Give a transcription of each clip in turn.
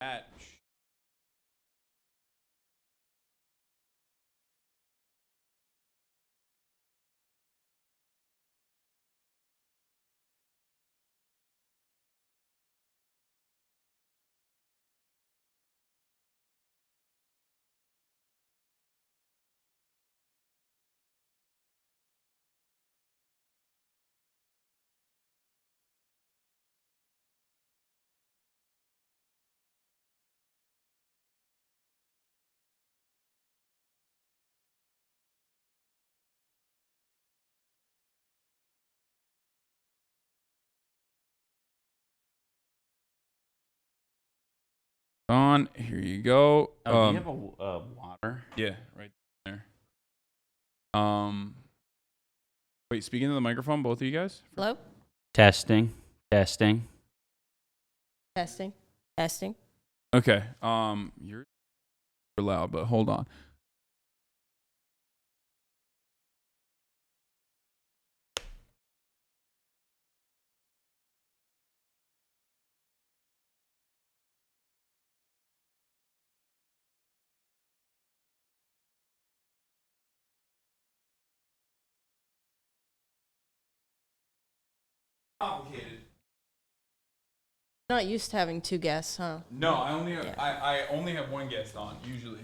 That. On. Here you go. Do you have a water? Yeah, right there. Wait, speaking to the microphone, both of you guys? Hello? Testing. Testing. Okay. You're loud, but hold on. Complicated. Not used to having two guests, huh? No, I only have one guest on usually.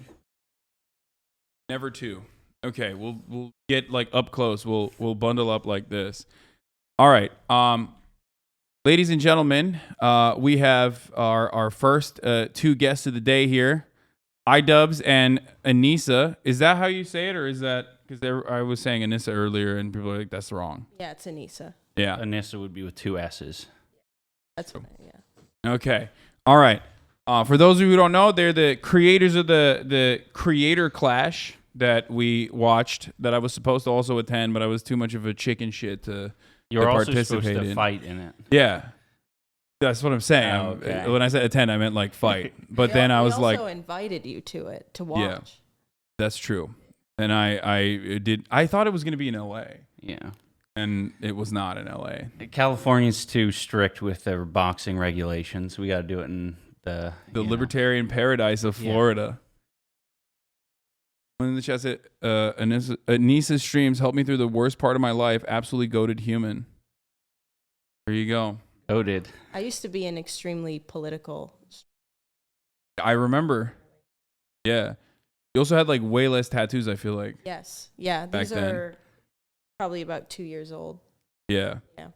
Never two. Okay, we'll get like up close. We'll bundle up like this. All right. Ladies and gentlemen, we have our first two guests of the day here, Idubbz and Anisa. Is that how you say it, or is that because I was saying Anisa earlier and people are like that's wrong? Yeah, it's Anisa. Yeah, Anisa would be with two S's. That's right, yeah. Okay. All right. For those of you who don't know, they're the creators of the Creator Clash that we watched. That I was supposed to also attend, but I was too much of a chicken shit to. You're also participate supposed to in. fight in it. Yeah. That's what I'm saying. Oh, okay. When I said attend, I meant like fight. But then I was like, also invited you to it to watch. Yeah. That's true. And I thought it was going to be in LA. Yeah. And it was not in LA. California's too strict with their boxing regulations. We got to do it in the libertarian paradise of Florida. When in the chat said, Anisa's streams helped me through the worst part of my life. Absolutely goated human. There you go. Goated. I used to be an extremely political. I remember. Yeah. You also had like way less tattoos, I feel like. Yes. Yeah. Back These are probably about 2 years old. Yeah. Yeah.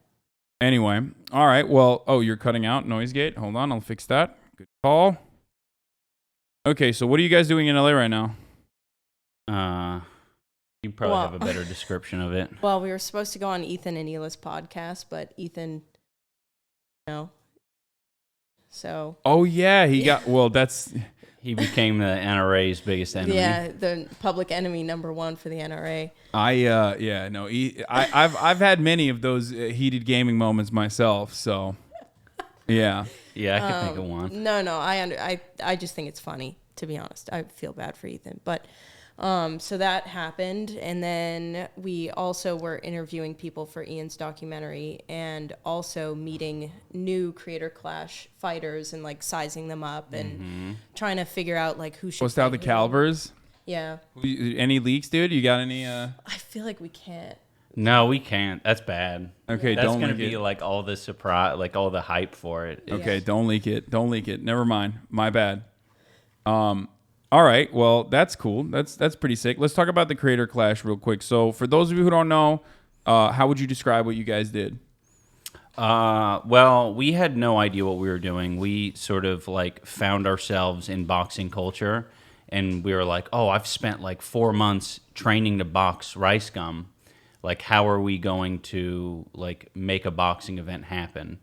Anyway. All right. Well, you're cutting out noise gate. Hold on. I'll fix that. Good call. Okay. So what are you guys doing in LA right now? You probably have a better description of it. Well, we were supposed to go on Ethan and Hila's podcast, but Ethan, so. Oh yeah, he got. Well, that's. He became the NRA's biggest enemy. Yeah, the public enemy #1 for the NRA. I've had many of those heated gaming moments myself. So, yeah. Yeah, I can think of one. No, I just think it's funny, to be honest. I feel bad for Ethan, but. So that happened, and then we also were interviewing people for Ian's documentary and also meeting new Creator Clash fighters and like sizing them up and trying to figure out like who should Post out the calibers. Yeah. Any leaks, dude? You got any? I feel like we can't. No, we can't. That's bad. Okay, that's don't gonna leak be it. like all the surprise, like all the hype for it. Okay, don't leak it. Don't leak it. Never mind. My bad. All right. Well, that's cool. That's pretty sick. Let's talk about the Creator Clash real quick. So, for those of you who don't know, how would you describe what you guys did? Well, we had no idea what we were doing. We sort of like found ourselves in boxing culture, and we were like, "Oh, I've spent like 4 months training to box rice gum. Like, how are we going to like make a boxing event happen?"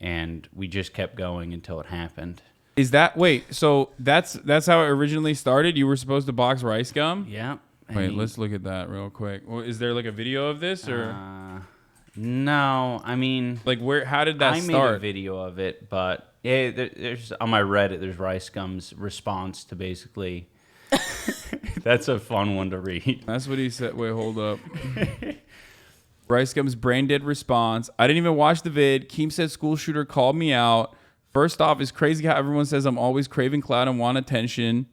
And we just kept going until it happened. Is that so that's how it originally started? You were supposed to box rice gum? Yeah. Wait, let's look at that real quick. Well, is there like a video of this or no, I mean like how did that start? I made a video of it, but yeah, there's on my Reddit there's Rice Gum's response to basically that's a fun one to read. That's what he said. Wait, hold up. Rice Gum's brain dead response. I didn't even watch the vid. Keem said school shooter called me out. First off, it's crazy how everyone says I'm always craving clout and want attention.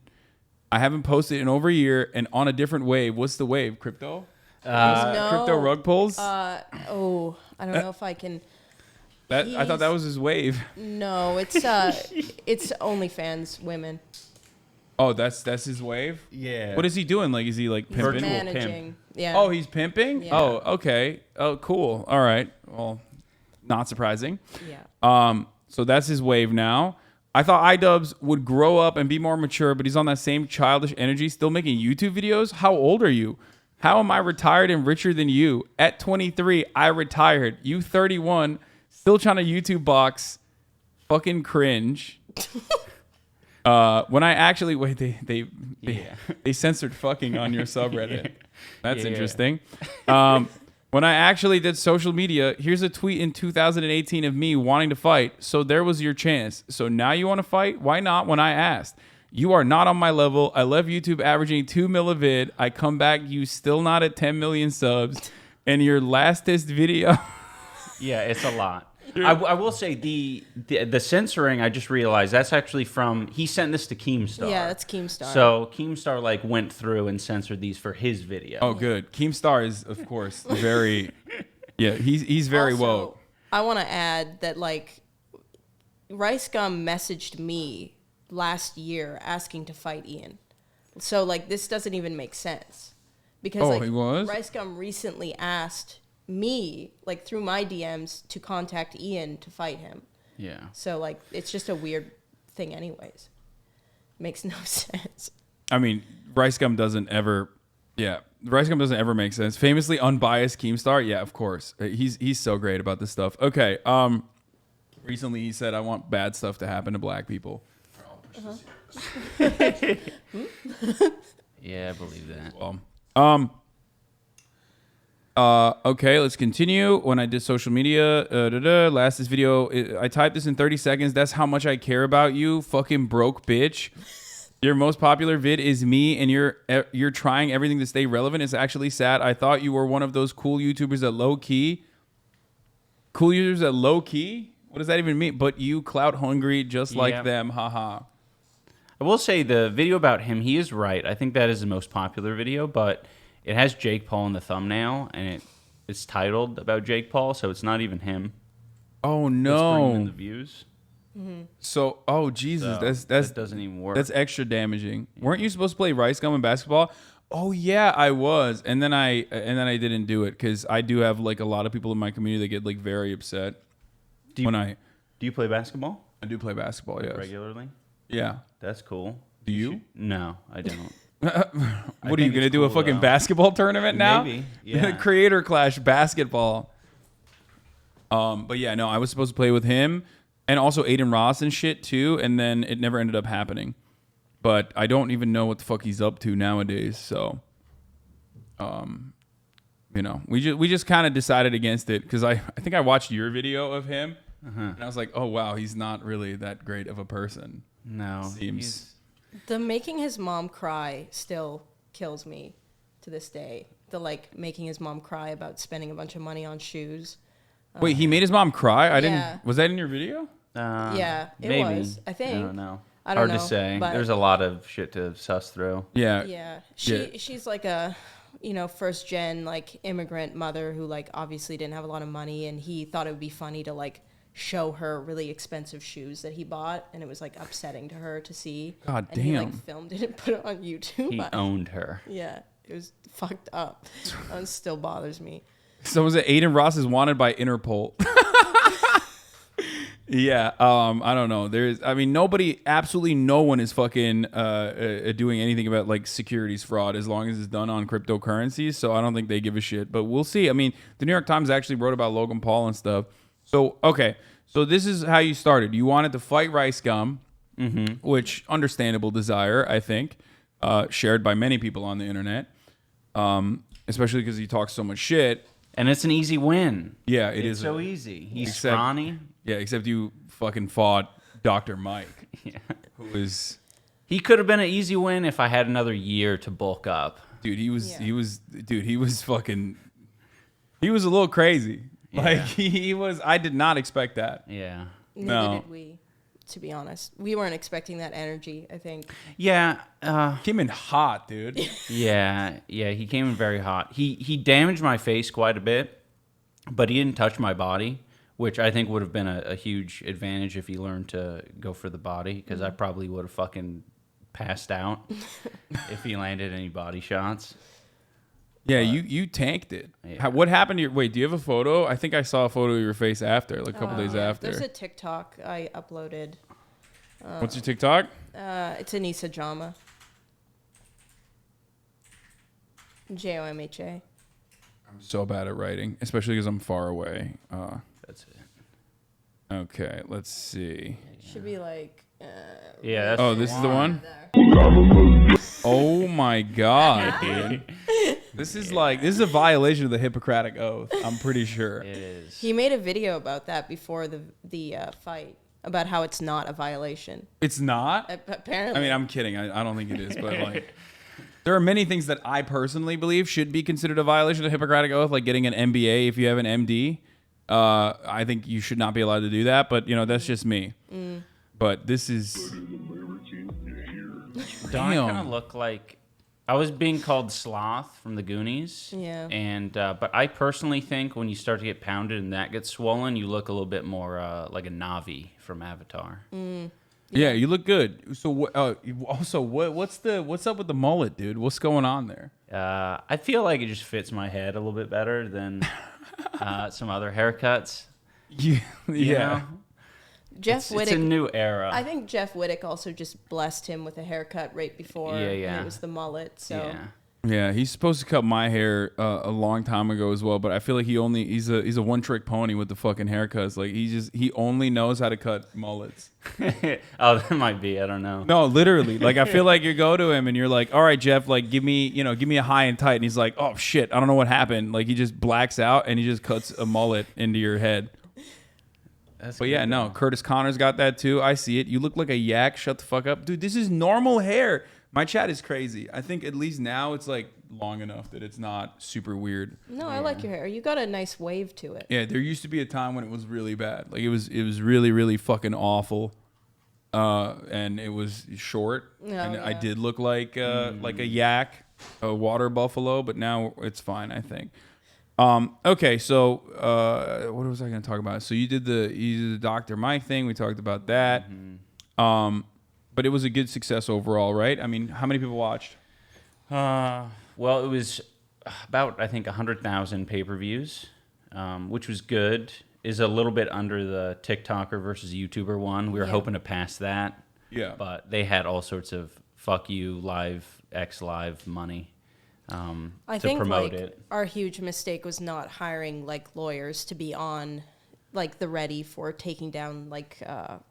I haven't posted in over a year and on a different wave. What's the wave? Crypto? No. Crypto rug pulls? I don't know if I can. I thought that was his wave. No, it's OnlyFans women. Oh, that's his wave? Yeah. What is he doing? Like, is he like He's pimping? managing. Yeah. Oh, he's pimping? Yeah. Oh, okay. Oh, cool. All right. Well, not surprising. Yeah. So that's his wave now. I thought Idubbz would grow up and be more mature, but he's on that same childish energy, still making YouTube videos. How old are you? How am I retired and richer than you? At 23, I retired. You 31, still trying to YouTube box. Fucking cringe. When I actually they censored fucking on your subreddit. That's interesting. When I actually did social media, here's a tweet in 2018 of me wanting to fight. So there was your chance. So now you want to fight? Why not when I asked? You are not on my level. I left YouTube averaging 2 mil a vid. I come back, you still not at 10 million subs. And your lastest video. Yeah, it's a lot. I will say the censoring, I just realized that's actually from, he sent this to Keemstar. Yeah, that's Keemstar. So Keemstar like went through and censored these for his video. Oh, good. Keemstar is, of course, very, yeah, he's very also, woke. I want to add that like Rice Gum messaged me last year asking to fight Ian. So like this doesn't even make sense. Because he was? Rice Gum recently asked me, like through my DMs, to contact Ian to fight him. Yeah. So like it's just a weird thing anyways. Makes no sense. I mean, Rice Gum doesn't ever make sense. Famously unbiased Keemstar, yeah, of course. He's so great about this stuff. Okay, recently he said I want bad stuff to happen to black people. Yeah, I believe that. Well, okay, let's continue. When I did social media, last this video, I typed this in 30 seconds. That's how much I care about you, fucking broke bitch. Your most popular vid is me, and you're trying everything to stay relevant. It's actually sad. I thought you were one of those cool YouTubers that low key. Cool YouTubers that low key? What does that even mean? But you clout hungry just like them, haha. I will say the video about him, he is right. I think that is the most popular video, but it has Jake Paul in the thumbnail, and it's titled about Jake Paul, so it's not even him. Oh It's no! bringing in the views. So, oh Jesus, So that doesn't even work. That's extra damaging. Weren't you supposed to play Rice Gum in basketball? Oh yeah, I was, and then I didn't do it because I do have like a lot of people in my community that get like very upset Do you play basketball? I do play basketball. Yes. Regularly? Yeah. That's cool. Do you? No, I don't. What are you think gonna it's do? A cool, fucking though. basketball tournament now? Maybe, yeah. Creator Clash basketball. But yeah, no, I was supposed to play with him and also Aiden Ross and shit too, and then it never ended up happening. But I don't even know what the fuck he's up to nowadays. So, you know, we just kind of decided against it because I think I watched your video of him and I was like, oh wow, he's not really that great of a person. No. Seems. The making his mom cry still kills me to this day. The like making his mom cry about spending a bunch of money on shoes. Wait, he made his mom cry? I Yeah. didn't. Was that in your video? Yeah, it maybe. was, I think. I don't know. I don't Hard know, to say. but- There's a lot of shit to suss through. Yeah. Yeah, Yeah. she's like a, first gen like immigrant mother who like obviously didn't have a lot of money, and he thought it would be funny to like show her really expensive shoes that he bought, and it was like upsetting to her to see. God and he damn. like filmed it and put it on YouTube. He owned her. Yeah, it was fucked up. That still bothers me. So was it Aiden Ross is wanted by Interpol? Yeah, I don't know. Absolutely no one is fucking doing anything about like securities fraud as long as it's done on cryptocurrencies. So I don't think they give a shit. But we'll see. I mean, the New York Times actually wrote about Logan Paul and stuff. So okay, so this is how you started. You wanted to fight Rice Gum, which understandable desire, I think, shared by many people on the internet, especially because he talks so much shit. And it's an easy win. Yeah, It's so easy. He's Except- scrawny. Yeah, except you fucking fought Dr. Mike, Yeah. who was, He could have been an easy win if I had another year to bulk up. dude, he was fucking, he was a little crazy. Yeah. Like he was, I did not expect that. Yeah. Neither No. did we. to be honest. We weren't expecting that energy, I think. Yeah. Came in hot, dude. Yeah. He came in very hot. He damaged my face quite a bit, but he didn't touch my body, which I think would have been a huge advantage if he learned to go for the body, because I probably would have fucking passed out if he landed any body shots. Yeah, you tanked it. Yeah. What happened to your... Wait, do you have a photo? I think I saw a photo of your face after, like a couple days after. There's a TikTok I uploaded. What's your TikTok? It's Anisa Jomha. Jomha. I'm so bad at writing, especially because I'm far away. That's it. Okay, let's see. Should be like... Yeah. That's Oh, this is the one? there. Oh my god, dude. This is a violation of the Hippocratic Oath, I'm pretty sure. It is. He made a video about that before the fight, about how it's not a violation. It's not? Apparently. I mean, I'm kidding. I don't think it is, but like... There are many things that I personally believe should be considered a violation of the Hippocratic Oath, like getting an MBA if you have an MD. I think you should not be allowed to do that, but, that's just me. But this is... Don't I kind of look like... I was being called Sloth from the Goonies. Yeah. And but I personally think when you start to get pounded and that gets swollen, you look a little bit more like a Na'vi from Avatar. Yeah, you look good. So what's up with the mullet, dude? What's going on there? I feel like it just fits my head a little bit better than some other haircuts. Yeah. Jeff Wittick. It's a new era. I think Jeff Wittick also just blessed him with a haircut right before. Yeah. And it was the mullet. So. Yeah, he's supposed to cut my hair a long time ago as well, but I feel like he's a one-trick pony with the fucking haircuts. Like he only knows how to cut mullets. Oh, that might be. I don't know. No, literally. Like I feel like you go to him and you're like, "All right, Jeff, like give me a high and tight," and he's like, "Oh shit, I don't know what happened." Like he just blacks out and he just cuts a mullet into your head. But yeah, no, Curtis Connor's got that too. I see it. You look like a yak. Shut the fuck up, dude. This is normal hair. My chat is crazy. I think at least now it's like long enough that it's not super weird. No, I like your hair. You got a nice wave to it. Yeah, there used to be a time when it was really bad. Like it was really, really fucking awful. And it was short. And I did look like a yak, a water buffalo, but now it's fine, I think. Okay, so what was I going to talk about? So you did the Dr. Mike thing. We talked about that. But it was a good success overall, right? I mean, how many people watched? Well, it was about, I think, 100,000 pay-per-views, which was good. Is a little bit under the TikToker versus YouTuber one. We were hoping to pass that. Yeah. But they had all sorts of fuck you, live, X live money I to think promote like it. our huge mistake was not hiring like lawyers to be on like the ready for taking down like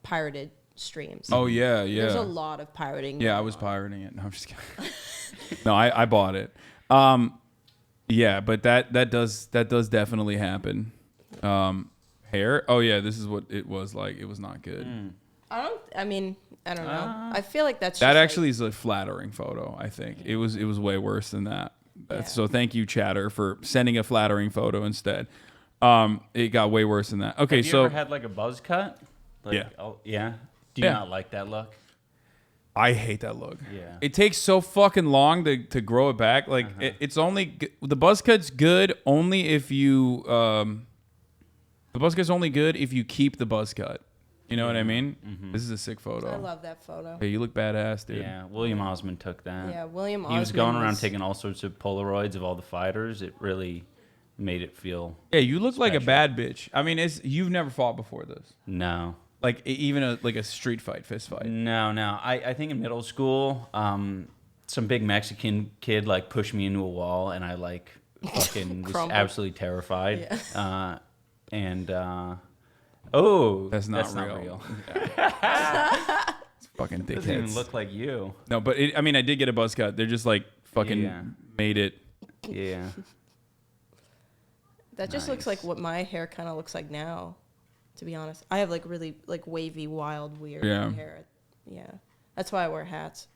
pirated streams. Oh, yeah. There's a lot of pirating. Yeah, I was pirating it. No, I'm just kidding. No, I bought it. Yeah, but that does definitely happen. Hair? Oh yeah, this is what it was like. It was not good. I don't know. I feel like that's That just, actually is a flattering photo, I think. It was way worse than that. So thank you, Chatter, for sending a flattering photo instead. It got way worse than that. Okay, Have you ever had like a buzz cut? Like, Yeah. Yeah? Do you not like that look? I hate that look. Yeah. It takes so fucking long to grow it back. Like it's only the buzz cut's good only if you the buzz cut's only good if you keep the buzz cut. You know what I mean? This is a sick photo. I love that photo. Hey, you look badass, dude. Yeah, William Osmond took that. Yeah, William Osmond. He was going around taking all sorts of Polaroids of all the fighters. It really made it feel Yeah, you look like a special. bad bitch. I mean, you've never fought before this. No. Like even a street fight, fist fight. No. I think in middle school, some big Mexican kid like pushed me into a wall, and I like fucking was Crumbled. absolutely terrified. Yeah. That's not real. It's fucking It doesn't even dickheads. look like you. No, but I mean, I did get a buzz cut. They're just like fucking Yeah. made it. Yeah. That just looks like what my hair kind of looks like now. To be honest, I have like really like wavy, wild, weird hair. Yeah, that's why I wear hats.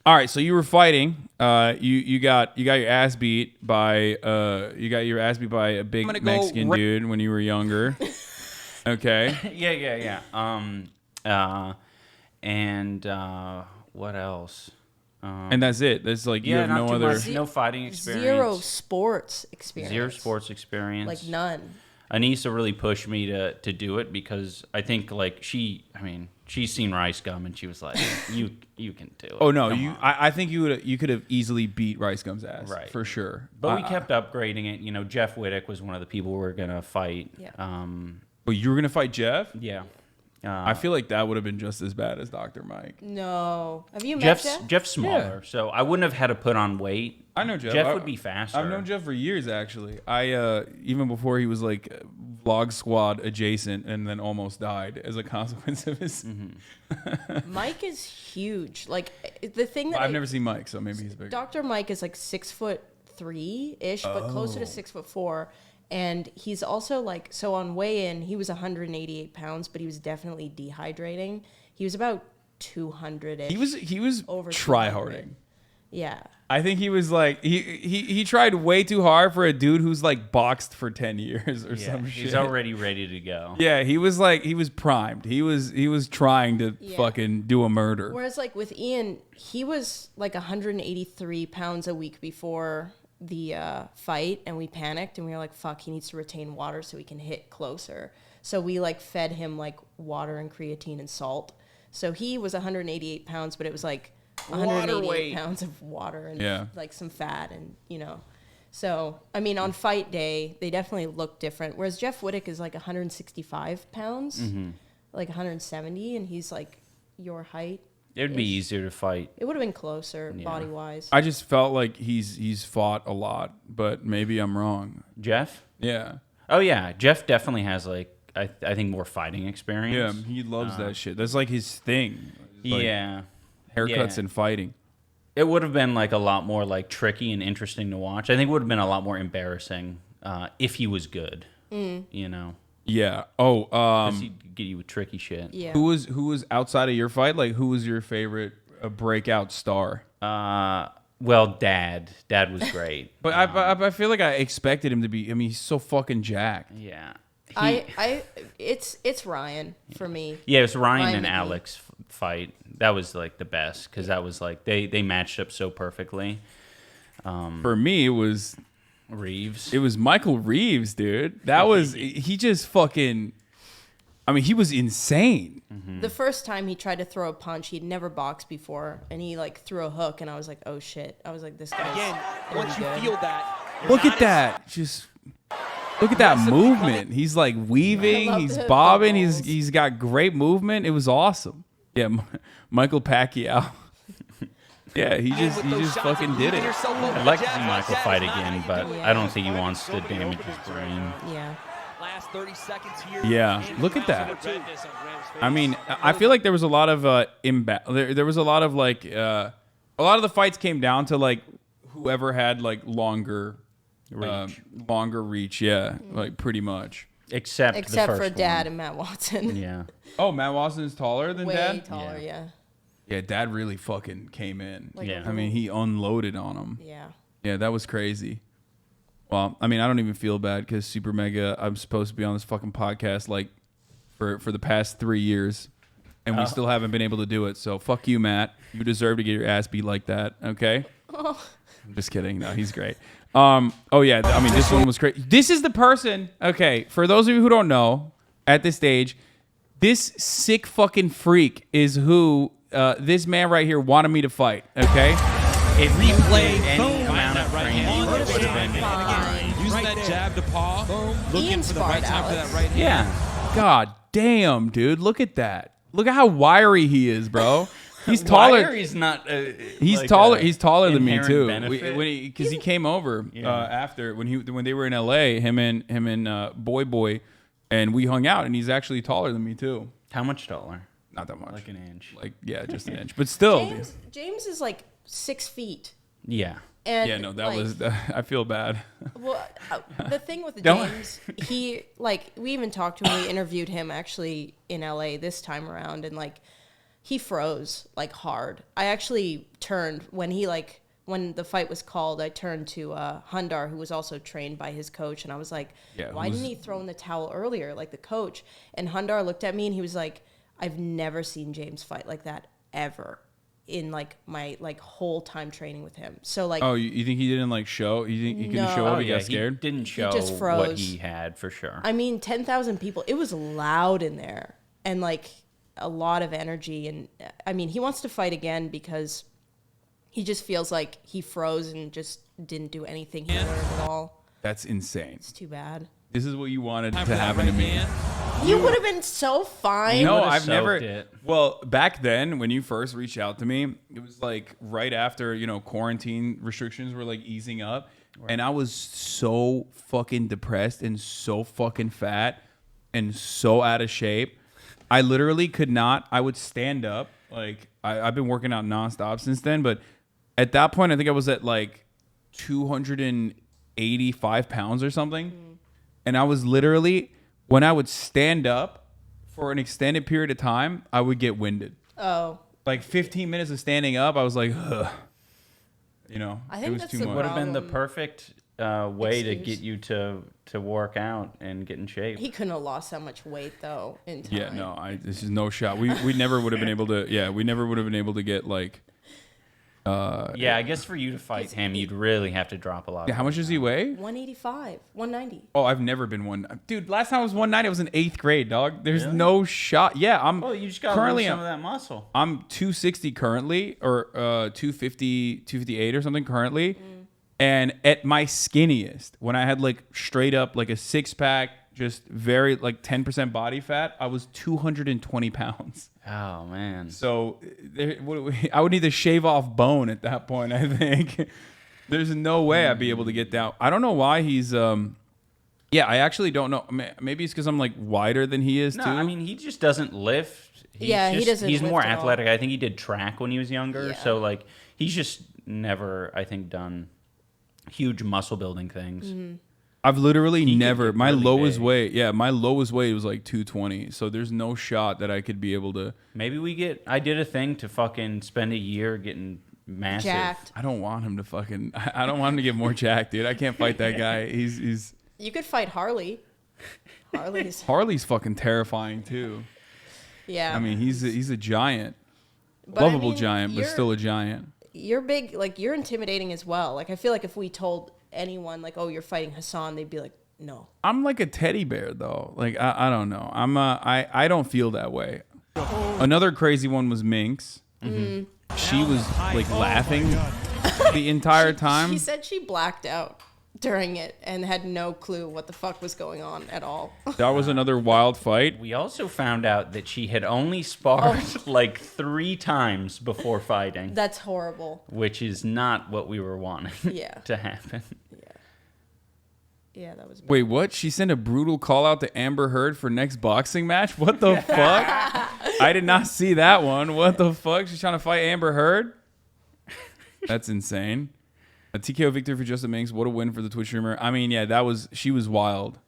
All right, so you were fighting. You got your ass beat by a big Mexican dude when you were younger. Okay. Yeah. And what else? And that's it. That's like you Yeah, have not no too other. much. No fighting experience. Zero sports experience. Zero sports experience. Like none. Anisa really pushed me to do it because I think like she's seen Rice Gum and she was like, you can do it. Oh no, Come on. I think you could have easily beat Rice Gum's ass, Right. for sure. But we kept upgrading it. You know, Jeff Wittick was one of the people we were gonna fight. Yeah. But you were gonna fight Jeff? Yeah. I feel like that would have been just as bad as Dr. Mike. No. Have you met Jeff? Jeff's smaller, so I wouldn't have had to put on weight. I know Jeff. Jeff would be faster. I've known Jeff for years, actually. I even before he was like Vlog Squad adjacent, and then almost died as a consequence of his. Mike is huge. Like the thing that I've never seen Mike, so maybe he's bigger. Dr. Mike is like 6'3" but closer to 6'4". And he's also like, so on weigh-in, he was 188 pounds, but he was definitely dehydrating. He was about 200-ish. He was over try-harding. Yeah. I think he was like he tried way too hard for a dude who's like boxed for 10 years or some shit. He's already ready to go. Yeah, he was primed. He was trying to fucking do a murder. Whereas like with Ian, he was like 183 pounds a week before the fight, and we panicked and we were like, fuck, he needs to retain water so he can hit closer. So we like fed him like water and creatine and salt. So he was 188 pounds, but it was like 188 pounds of water and like some fat, and so I mean on fight day they definitely look different, whereas Jeff Wittick is like 165 pounds, like 170, and he's like your height. It would be easier to fight. It would have been closer body wise. I just felt like he's fought a lot, but maybe I'm wrong. Jeff? Yeah. Oh yeah, Jeff definitely has like I think more fighting experience. Yeah, he loves that shit. That's like his thing. Like, yeah. Haircuts and fighting. It would have been like a lot more like tricky and interesting to watch. I think it would have been a lot more embarrassing if he was good. You know. Yeah. Oh. 'Cause he'd get you with tricky shit. Yeah. Who was outside of your fight? Like, who was your favorite breakout star? Well, Dad was great. But I feel like I expected him to be. I mean, he's so fucking jacked. Yeah. It's Ryan for me. Yeah, it was Ryan and McGee. Alex fight. That was like the best because that was like they matched up so perfectly. For me, it was Reeves. It was Michael Reeves, dude. That was he just fucking. I mean, he was insane. The first time he tried to throw a punch, he'd never boxed before, and he like threw a hook, and I was like, oh shit. I was like, this guy's Again, once you good. feel that, Look at that. Just look at that movement. He's like weaving, love he's the bobbing, bubbles. he's got great movement. It was awesome. Yeah, Michael Pacquiao. Yeah, he just fucking did it. I'd like to see Michael fight again, but I don't think he wants to damage his brain. Yeah. last 30 seconds here. Yeah, look at that. I mean, I feel like there was a lot of there was a lot of like a lot of the fights came down to like whoever had like longer reach. Yeah, like pretty much. Except the for first Dad one. and Matt Watson. Yeah. Oh, Matt Watson is taller than Way Dad? taller, yeah. Yeah, Dad really fucking came in. Like Yeah. a I mean, he unloaded on him. Yeah. Yeah, that was crazy. Well, I mean, I don't even feel bad because Super Mega, I'm supposed to be on this fucking podcast like for the past 3 years, and we still haven't been able to do it. So fuck you, Matt. You deserve to get your ass beat like that. Okay. Oh. I'm just kidding. No, he's great. Oh yeah. I mean, this one was great. This is the person. Okay, for those of you who don't know, at this stage, this sick fucking freak is who this man right here wanted me to fight. Okay. If you played any Boom. amount of Right training, hand. it would have been Fine. Using that jab to paw. Looking Ian for the right sparred time for that Alex. right hand. Yeah. God damn, dude. Look at that. Look at how wiry he is, bro. He's taller. He's not. He's like taller. a He's taller than me inherent too. benefit. Because he came over Yeah. after when they were in LA. Him and Boy, and we hung out. And he's actually taller than me too. How much taller? Not that much. Like an inch. Like yeah, just an inch. But still. James is like 6 feet. Yeah. And Yeah, no, that like, was. I feel bad. Well, the thing with Don't- James, he like we even talked to him. We interviewed him actually in LA this time around, and like he froze like hard. I actually turned when the fight was called. I turned to Hundar, who was also trained by his coach, and I was like, Yeah, "Why didn't he throw in the towel earlier, like the coach?" And Hundar looked at me and he was like, I've never seen James fight like that ever in like my like whole time training with him. So like, Oh, you think he didn't like show? You think he couldn't show No. up? Oh, He yeah, got scared. He didn't show just what froze. he had for sure. I mean, 10,000 people. It was loud in there and like a lot of energy. And I mean, he wants to fight again because he just feels like he froze and just didn't do anything he learned at all. That's insane. It's too bad. This is what you wanted to happen to me. You would have been so fine. No, would've I've never. soaked it. Well, back then when you first reached out to me, it was like right after quarantine restrictions were like easing up, and I was so fucking depressed and so fucking fat and so out of shape. I literally could not. I would stand up. Like I've been working out nonstop since then, but at that point, I think I was at like 285 pounds or something, and I was literally. When I would stand up for an extended period of time, I would get winded. Oh. Like 15 minutes of standing up, I was like, ugh. I think it was that's too the much. Would have been the problem. perfect way to Excuse. get you to work out and get in shape. He couldn't have lost that much weight though in time. Yeah, no, this is no shot. We never would have been able to. Yeah, we never would have been able to get like. Yeah, I guess for you to fight him, you'd really have to drop a lot. Yeah, how much does he weigh? 185, 190. Oh, I've never been one. Dude, last time I was 190. I was in 8th grade, dog. There's no shot. Yeah, I'm. Well, you just got to currently lose some of that muscle. I'm 260 currently, or 250, 258 or something currently. And at my skinniest, when I had like straight up like a 6-pack, just very like 10% body fat, I was 220 pounds. Oh man. So I would need to shave off bone at that point, I think. There's no way I'd be able to get down. I don't know why he's yeah, I actually don't know. Maybe it's because I'm like wider than he is No, too. I mean he just doesn't lift. He doesn't He's lift more at all. athletic. I think he did track when he was younger, Yeah. so like he's just never, I think, done huge muscle building things. Mm-hmm. I've literally He could never. get My really lowest big. weight, yeah, my lowest weight was like 220. So there's no shot that I could be able to. Maybe I did a thing to fucking spend a year getting massive. Jacked. I don't want him to fucking. I don't want him to get more jacked, dude. I can't fight that guy. He's You could fight Harley. Harley's fucking terrifying too. Yeah. I mean, he's a giant, But I lovable mean, giant, but you're- still a giant. You're big, like you're intimidating as well. Like I feel like if we told anyone like, oh, you're fighting Hassan, they'd be like, no. I'm like a teddy bear though. Like I don't know. I don't feel that way. Another crazy one was Minx. Mm-hmm. She was like laughing the entire time. She said she blacked out during it and had no clue what the fuck was going on at all. That was another wild fight. We also found out that she had only sparred like 3 times before fighting, That's horrible. which is not what we were wanting Yeah. to happen. Yeah, that was bad. Wait, what? She sent a brutal call out to Amber Heard for next boxing match? What the fuck? I did not see that one. What the fuck? She's trying to fight Amber Heard? That's insane. A TKO victory for Justin Minks. What a win for the Twitch streamer. I mean, yeah, she was wild.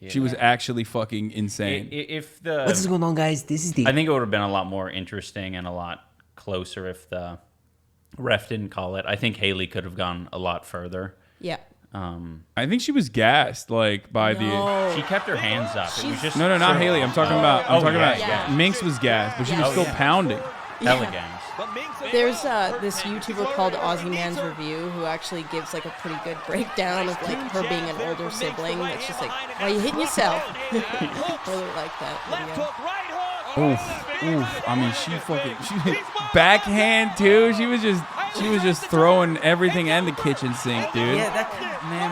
She was actually fucking insane. If the What's going on, guys? This is the. I think it would have been a lot more interesting and a lot closer if the ref didn't call it. I think Haley could have gone a lot further. Yeah. I think she was gassed, like, by the... She kept her hands up. It was just No, not Haley. I'm talking about... I'm talking about... yeah. Minx was gassed, but she was Yeah. still pounding. elegance. There's this YouTuber called Aussie Man's Review who actually gives like a pretty good breakdown of like her being an older sibling. It's just like, why are you hitting yourself? Really like that video. Oof. I mean, she backhand too. She was just throwing everything and the kitchen sink, dude. Yeah,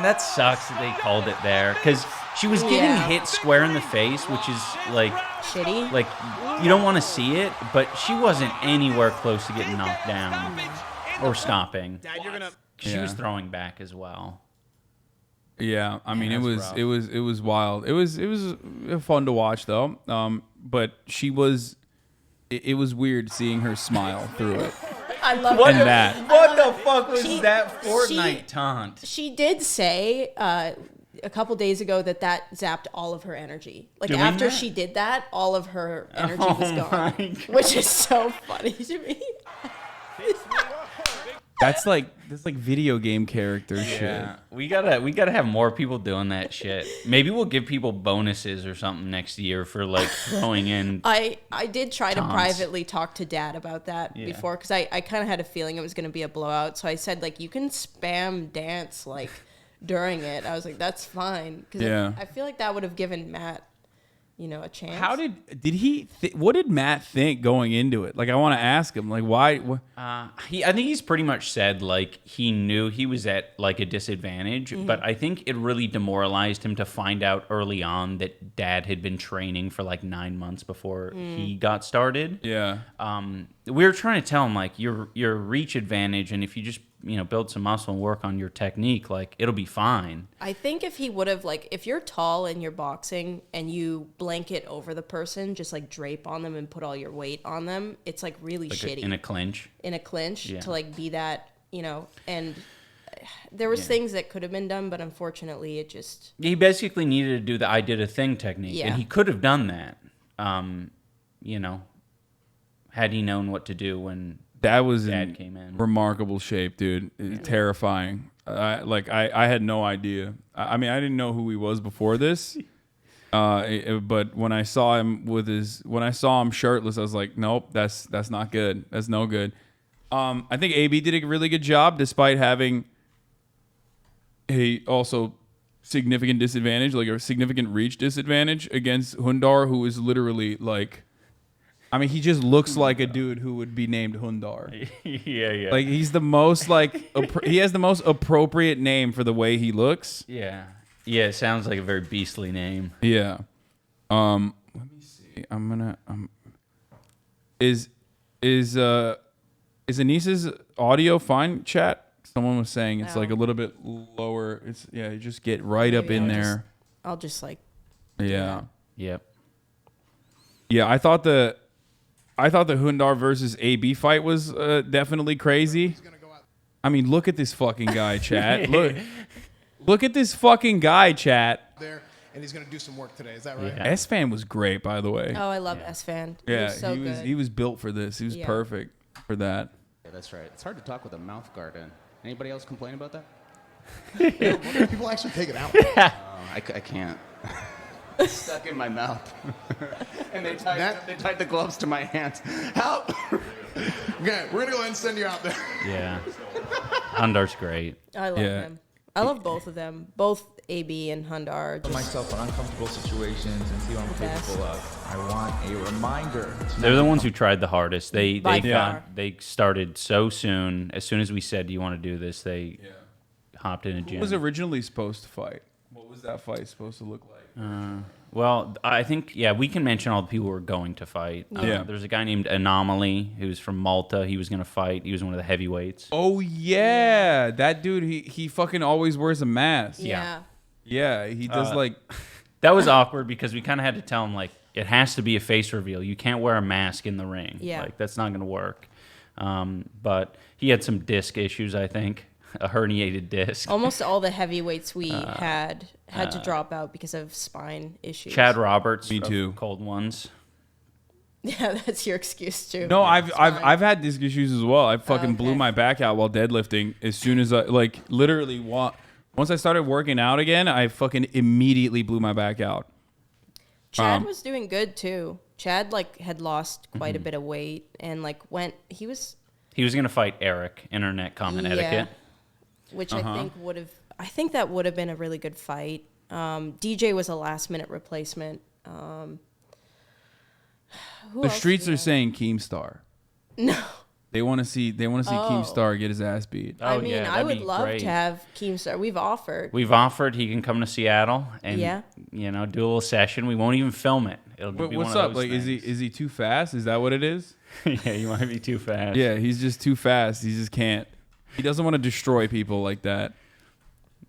that sucks that they called it there because she was getting Yeah. hit square in the face, which is like Shitty. you don't want to see it, but she wasn't anywhere close to getting knocked down or stopping. She was Yeah. throwing back as well. Yeah, I mean, that's it rough. was wild. It was fun to watch though. But she was. It was weird seeing her smile through it. I love And her. that. What the fuck was She- that Fortnite she- taunt? She did say a couple days ago that zapped all of her energy. Like Doing after that? she did that, all of her energy was Oh gone, my God. which is so funny to me. That's like video game character shit. Yeah, we gotta have more people doing that shit. Maybe we'll give people bonuses or something next year for like throwing in. I did try to Taunts. privately talk to Dad about that Yeah. before, because I kind of had a feeling it was going to be a blowout. So I said, like, you can spam dance like during it. I was like, that's fine, because Yeah. I feel like that would have given Matt, a chance. How did he? What did Matt think going into it? Like, I want to ask him. Like, why? I think he's pretty much said like he knew he was at like a disadvantage, but I think it really demoralized him to find out early on that Dad had been training for like 9 months before he got started. Yeah. We were trying to tell him like your reach advantage, and if you just build some muscle and work on your technique, like it'll be fine. I think if he would have, like, if you're tall and you're boxing and you blanket over the person, just like drape on them and put all your weight on them, it's like really Like shitty in a clinch. in a clinch Yeah. to like be that, and there was things that could have been done, but unfortunately it just, He basically needed to do the I did a thing technique, Yeah. and he could have done that. Had he known what to do when That was Dad in came in. remarkable shape, dude. It's terrifying. I had no idea. I mean, I didn't know who he was before this. But when I saw him shirtless, I was like, nope, that's not good. That's no good. I think AB did a really good job, despite having a also significant disadvantage, like a significant reach disadvantage against Hundar, who is literally like, I mean, he just looks like a dude who would be named Hundar. yeah. Like, he's the most he has the most appropriate name for the way he looks. Yeah. It sounds like a very beastly name. Yeah. Let me see. I'm gonna is Anisa's audio fine, chat? Someone was saying it's like a little bit lower. You just get right up in there. I'll just like, Yeah. Yep. Yeah, I thought the Hundar versus AB fight was definitely crazy. I mean, look at this fucking guy, chat. Look at this fucking guy, chat. There, and he's going to do some work today. Is that right? Yeah. S-Fan was great, by the way. oh, I love S-Fan. Yeah, was so good. he was built for this. He was Yeah. perfect for that. Yeah, that's right. It's hard to talk with a mouth guard in. Anybody else complain about that? People actually take it out. I can't. It's stuck in my mouth. And they tied the gloves to my hands. Help! Okay, we're going to go ahead and send you out there. Yeah. Hundar's great. I love Yeah. him. I love both of them. Both AB and Hundar are Put just myself in uncomfortable situations and see what I'm Best. capable of. I want a reminder. They're the ones who tried the hardest. They By far. they started so soon. As soon as we said, "Do you want to do this?" They hopped in a Who gym. was originally supposed to fight? What was that fight supposed to look like? Well, I think, we can mention all the people who are going to fight. Yeah. There's a guy named Anomaly who's from Malta. He was going to fight. He was one of the heavyweights. Oh yeah, that dude. He fucking always wears a mask. yeah. Yeah, he does like. That was awkward because we kind of had to tell him, like, it has to be a face reveal. You can't wear a mask in the ring. Yeah. Like, that's not going to work. But he had some disc issues, I think. A herniated disc. Almost all the heavyweights we had to drop out because of spine issues. Chad Roberts. Me of too. Cold Ones. Yeah, that's your excuse too. No, It's fine. I've had disc issues as well. I fucking blew okay. my back out while deadlifting. As soon as I literally once I started working out again, I fucking immediately blew my back out. Chad was doing good too. Chad had lost quite a bit of weight and he was He was going to fight Eric, Internet Comment Yeah. Etiquette. which I think that would have been a really good fight. DJ was a last minute replacement. Who The else streets did we are have? saying Keemstar. No. They want to see Keemstar get his ass beat. Oh, I mean, yeah, I that'd would be love great. to have Keemstar. We've offered. We've offered he can come to Seattle and Yeah. do a little session. We won't even film it. It'll be What's one of up? those Like, is things. he too fast? Is that what it is? Yeah, you might be too fast. Yeah, he's just too fast. He just can't. He doesn't want to destroy people like that.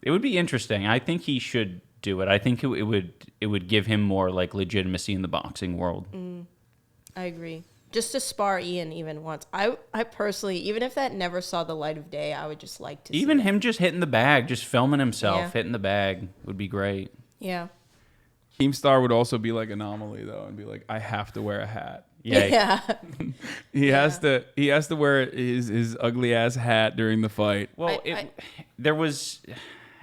It would be interesting. I think he should do it. I think it would give him more legitimacy in the boxing world. I agree. Just to spar Ian even once. I personally, even if that never saw the light of day, I would just like to Even see him just hitting the bag, just filming himself Yeah. hitting the bag would be great. that. Yeah. Keemstar would also be like Anomaly though, and be like, I have to wear a hat. Yeah. He has to wear his ugly ass hat during the fight. Well, there was.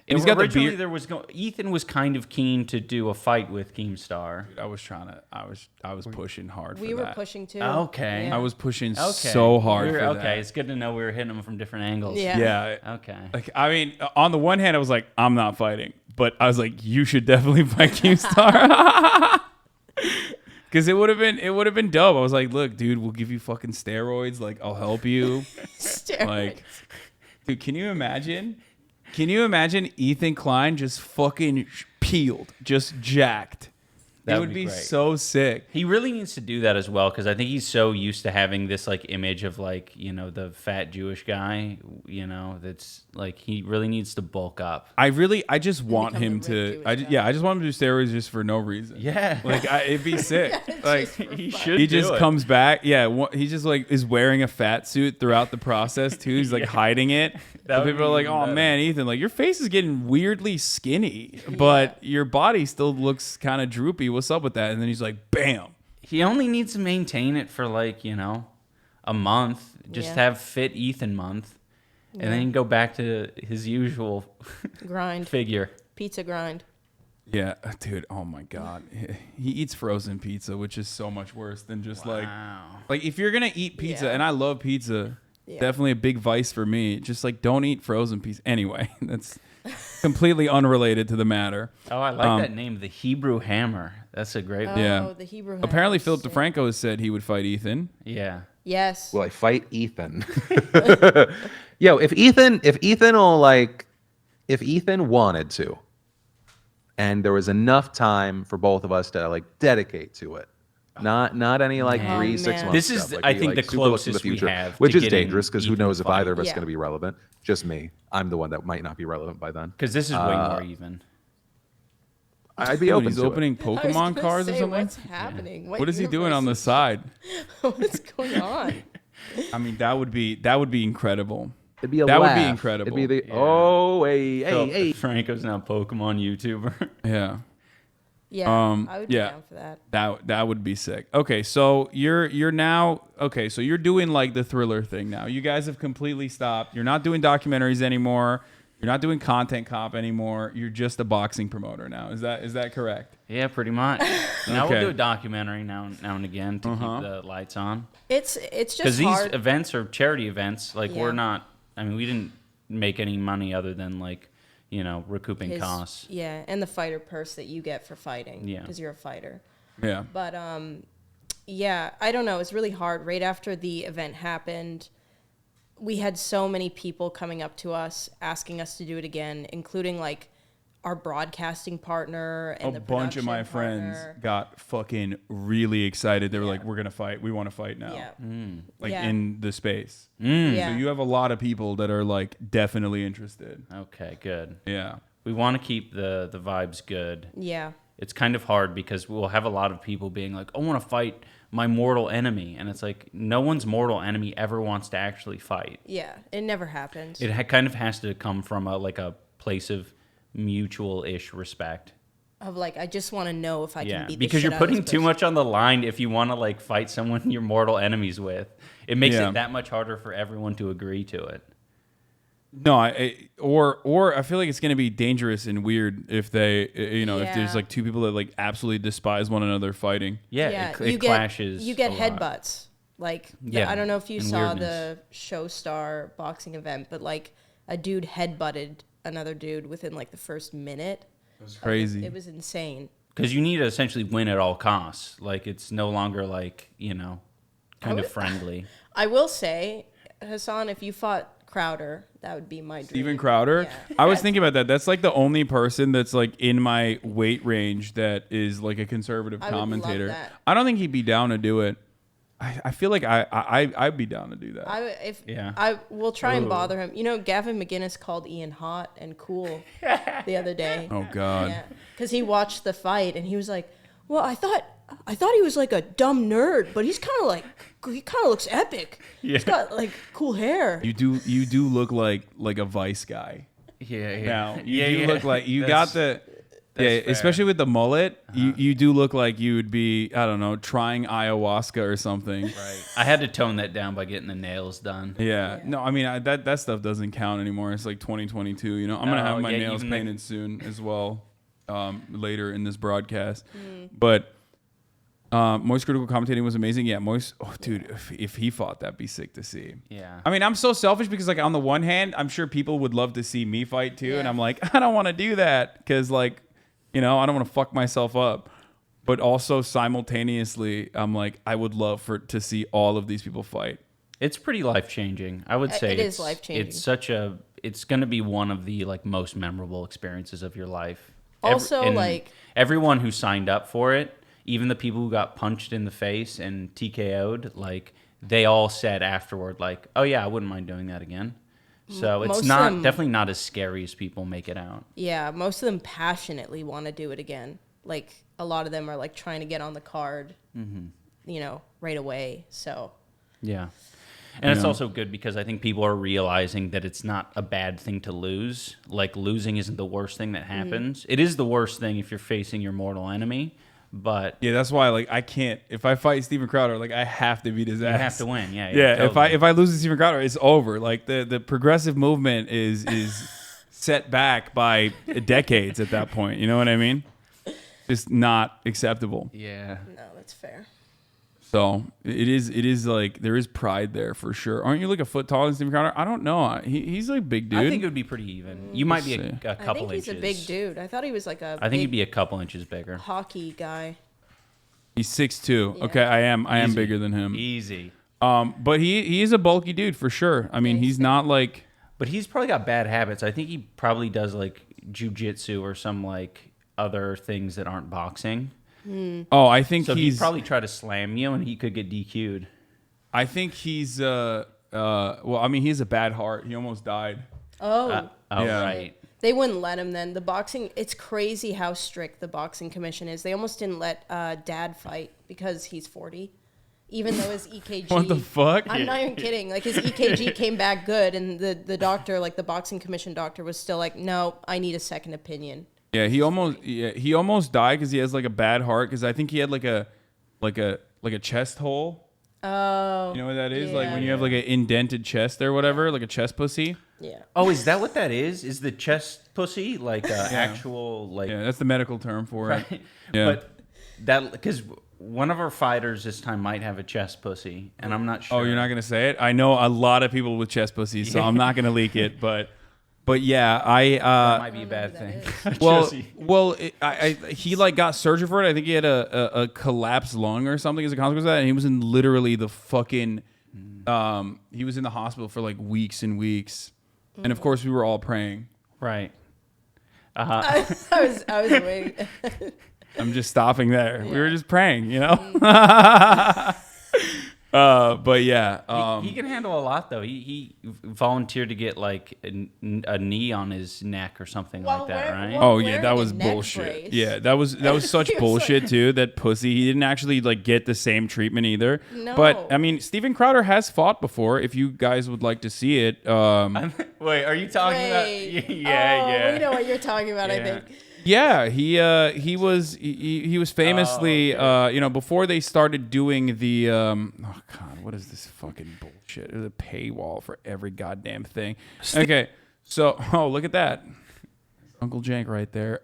He's got the Originally, beard. there was Ethan was kind of keen to do a fight with Keemstar. I was pushing hard for We that. were pushing too. Okay. I was pushing Okay. so hard for Okay, that. it's good to know we were hitting them from different angles. Yeah. Yeah. Okay. Like, I mean, on the one hand, I was like, I'm not fighting. But I was like, you should definitely fight Keemstar. Because it would have been dope. I was like, look, dude, we'll give you fucking steroids. Like, I'll help you. Steroids. Like, dude, can you imagine? Can you imagine Ethan Klein just fucking peeled, just jacked? That it would would be be great. so sick. He really needs to do that as well because I think he's so used to having this like image of like, you know, the fat Jewish guy, you know, that's like he really needs to bulk up. I just want become him the to. ripped Jewish guy. I just want him to do steroids just for no reason. Yeah. like it'd be sick. Like He should he do just it. comes back. Yeah, he just like is wearing a fat suit throughout the process too. He's like hiding it. That And would people are be like, even "Oh better. man, Ethan, like your face is getting weirdly skinny, but your body still looks kind of droopy. What's up with that?" And then he's like, "Bam." He only needs to maintain it for like, you know, a month. Just Yeah. have fit Ethan month. And then go back to his usual Grind. figure. Pizza grind. Yeah, dude. Oh my god, he eats frozen pizza, which is so much worse than just like if you're gonna eat pizza, Yeah. and I love pizza. Yeah. Definitely a big vice for me. Just like don't eat frozen pizza. Anyway, that's completely unrelated to the matter. Oh, I like that name, the Hebrew Hammer. That's a great one. Yeah. Oh, the Hebrew. Apparently, house. Philip DeFranco has said he would fight Ethan. Yeah. Yes. Will I fight Ethan? Yo, if Ethan wanted to, and there was enough time for both of us to like dedicate to it, not any like Man. 3-6 man. months. This is, stuff, I we, think, the super look to closest we future, have to which is getting dangerous because who Ethan knows if fight. either of us is Yeah. going to be relevant. Just me. I'm the one that might not be relevant by then. Because this is way more even. I'd be Dude, open he's to it. opening I was Pokemon gonna cards or say, something. What's happening? What is he doing on the universe side? What's going on? I mean, that would be incredible. It'd be a That would be laugh. incredible. It'd be the Philip hey. Franco's now Pokemon YouTuber. Yeah. Yeah, I would be yeah. down for that. That would be sick. Okay, so you're now so you're doing like the thriller thing now. You guys have completely stopped. You're not doing documentaries anymore. You're not doing content cop anymore. You're just a boxing promoter now. Is that correct? Yeah, pretty much. Now Okay. we'll do a documentary now and again to keep the lights on. It's Because just these hard. events are charity events. Like Yeah. we're not. I mean, we didn't make any money other than like, you know, recouping His- costs. Yeah, and the fighter purse that you get for fighting. Yeah. Because you're a fighter. Yeah. But yeah, I don't know. It's really hard. Right after the event happened, we had so many people coming up to us asking us to do it again, including like our broadcasting partner and A the bunch of my production friends partner. got fucking really excited. They were like, "We're gonna fight. We want to fight now." Yeah. Like Yeah. in the space. Yeah. So you have a lot of people that are like definitely interested. Okay, good. Yeah. We want to keep the vibes good. Yeah. It's kind of hard because we'll have a lot of people being like, I want to fight my mortal enemy. And it's like, no one's mortal enemy ever wants to actually fight. Yeah. It never happened. It kind of has to come from a place of mutual-ish respect. Of like, I just want to know if I Yeah, can beat because the you're shit out of putting this too person. much on the line if you want to like fight someone you're mortal enemies with. It makes Yeah. it that much harder for everyone to agree to it. No, or I feel like it's gonna be dangerous and weird if they, if there's Yeah. like two people that like absolutely despise one another fighting. Yeah, it you get, clashes. You get a lot. headbutts. Like, Yeah, I don't know if you and saw weirdness. the Showstar boxing event, but like a dude headbutted another dude within like the first minute. It was crazy. It was insane. Because you need to essentially win at all costs. Like, it's no longer like, kind of would- friendly. I will say, Hassan, if you fought Crowder, that would be my dream. Steven Crowder. Yeah. I was thinking about that. That's like the only person that's like in my weight range that is like a conservative I would love commentator. that. I don't think he'd be down to do it. I feel like I'd be down to do that. Yeah. I will try and bother him. You know, Gavin McGinnis called Ian hot and cool the other day. Oh God. Yeah, because he watched the fight and he was like, "Well, I thought he was like a dumb nerd, but he kind of looks epic. He's got like cool hair." You do look like a Vice guy. Yeah, yeah. Now you do look like you got the Yeah, fair. especially with the mullet, you do look like you would be, I don't know, trying ayahuasca or something. Right. I had to tone that down by getting the nails done. Yeah. No, I mean, that stuff doesn't count anymore. It's like 2022, you know? I'm going to have my yeah, nails even the- painted soon as well, later in this broadcast. But Moist Critical commentating was amazing. Yeah, Moist, oh, dude, if he fought, that'd be sick to see. Yeah. I mean, I'm so selfish because, like, on the one hand, I'm sure people would love to see me fight too. And I'm like, I don't want to do that because, like, you know, I don't want to fuck myself up. But also simultaneously, I'm like, I would love to see all of these people fight. It's pretty life-changing. I would say It is life-changing. It's going to be one of the like most memorable experiences of your life. Also, and everyone who signed up for it, even the people who got punched in the face and TKO'd, like they all said afterward, like, "Oh yeah, I wouldn't mind doing that again." So it's definitely not as scary as people make it out. Yeah, most of them passionately want to do it again. Like a lot of them are like trying to get on the card, you know, right away. So yeah. And it's also good because I think people are realizing that it's not a bad thing to lose. Like losing isn't the worst thing that happens. It is the worst thing if you're facing your mortal enemy. But yeah, that's why like I can't. If I fight Steven Crowder, like I have to beat his ass. you have to win. Yeah. Yeah. Totally. If I lose to Steven Crowder, it's over. Like the progressive movement is set back by decades at that point. You know what I mean? Just not acceptable. Yeah. no, that's fair. So it is like there is pride there for sure. Aren't you like a foot taller than Steven Crowder? I don't know. He's like a big dude. I think it would be pretty even. You might be a I couple think he's inches. a big dude. I thought he was like a I think big he'd be a couple inches bigger. hockey guy. He's 6'2". Yeah. Okay, I am Easy. bigger than him. Easy. But he is a bulky dude for sure. I mean, he's not like. But he's probably got bad habits. I think he probably does like jujitsu or some like other things that aren't boxing. Oh, I think So he's he'd probably try to slam you and he could get DQ'd. I think he's well, I mean, he has a bad heart. He almost died. Oh, Yeah. Right. they wouldn't let him then. The boxing, it's crazy how strict the boxing commission is. They almost didn't let Dad fight because he's 40, even though his EKG. What the fuck? I'm not even kidding. Like his EKG came back good, and the doctor, like the boxing commission doctor, was still like, no, I need a second opinion. Yeah, he almost died because he has like a bad heart. Because I think he had like a chest hole. Oh, You know what that is? Like yeah. when you have like an indented chest or whatever, like a chest pussy. yeah. Oh, is that what that is? Is the chest pussy like actual like? Yeah, that's the medical term for it. Right? Yeah. But that because one of our fighters this time might have a chest pussy, and I'm not sure. Oh, you're not gonna say it? I know a lot of people with chest pussies, so I'm not gonna leak it. But yeah, That might be a bad thing. he like got surgery for it. I think he had a collapsed lung or something as a consequence of that, and he was in literally the fucking he was in the hospital for like weeks and weeks, and of course we were all praying. Right. I was waiting. I'm just stopping there. We were just praying, you know. But yeah, He can handle a lot though. He volunteered to get like a knee on his neck or something like that, right? oh yeah, wearing that a was neck bullshit. brace. Yeah, that was such He was bullshit like- too. That pussy. He didn't actually like get the same treatment either. No. But I mean, Steven Crowder has fought before. If you guys would like to see it, Wait, are you talking Wait. about? Yeah. We know what you're talking about. I think. yeah, he was famously before they started doing the oh god, what is this fucking bullshit? There's a paywall for every goddamn thing. Okay, so look at that, Uncle Jank right there.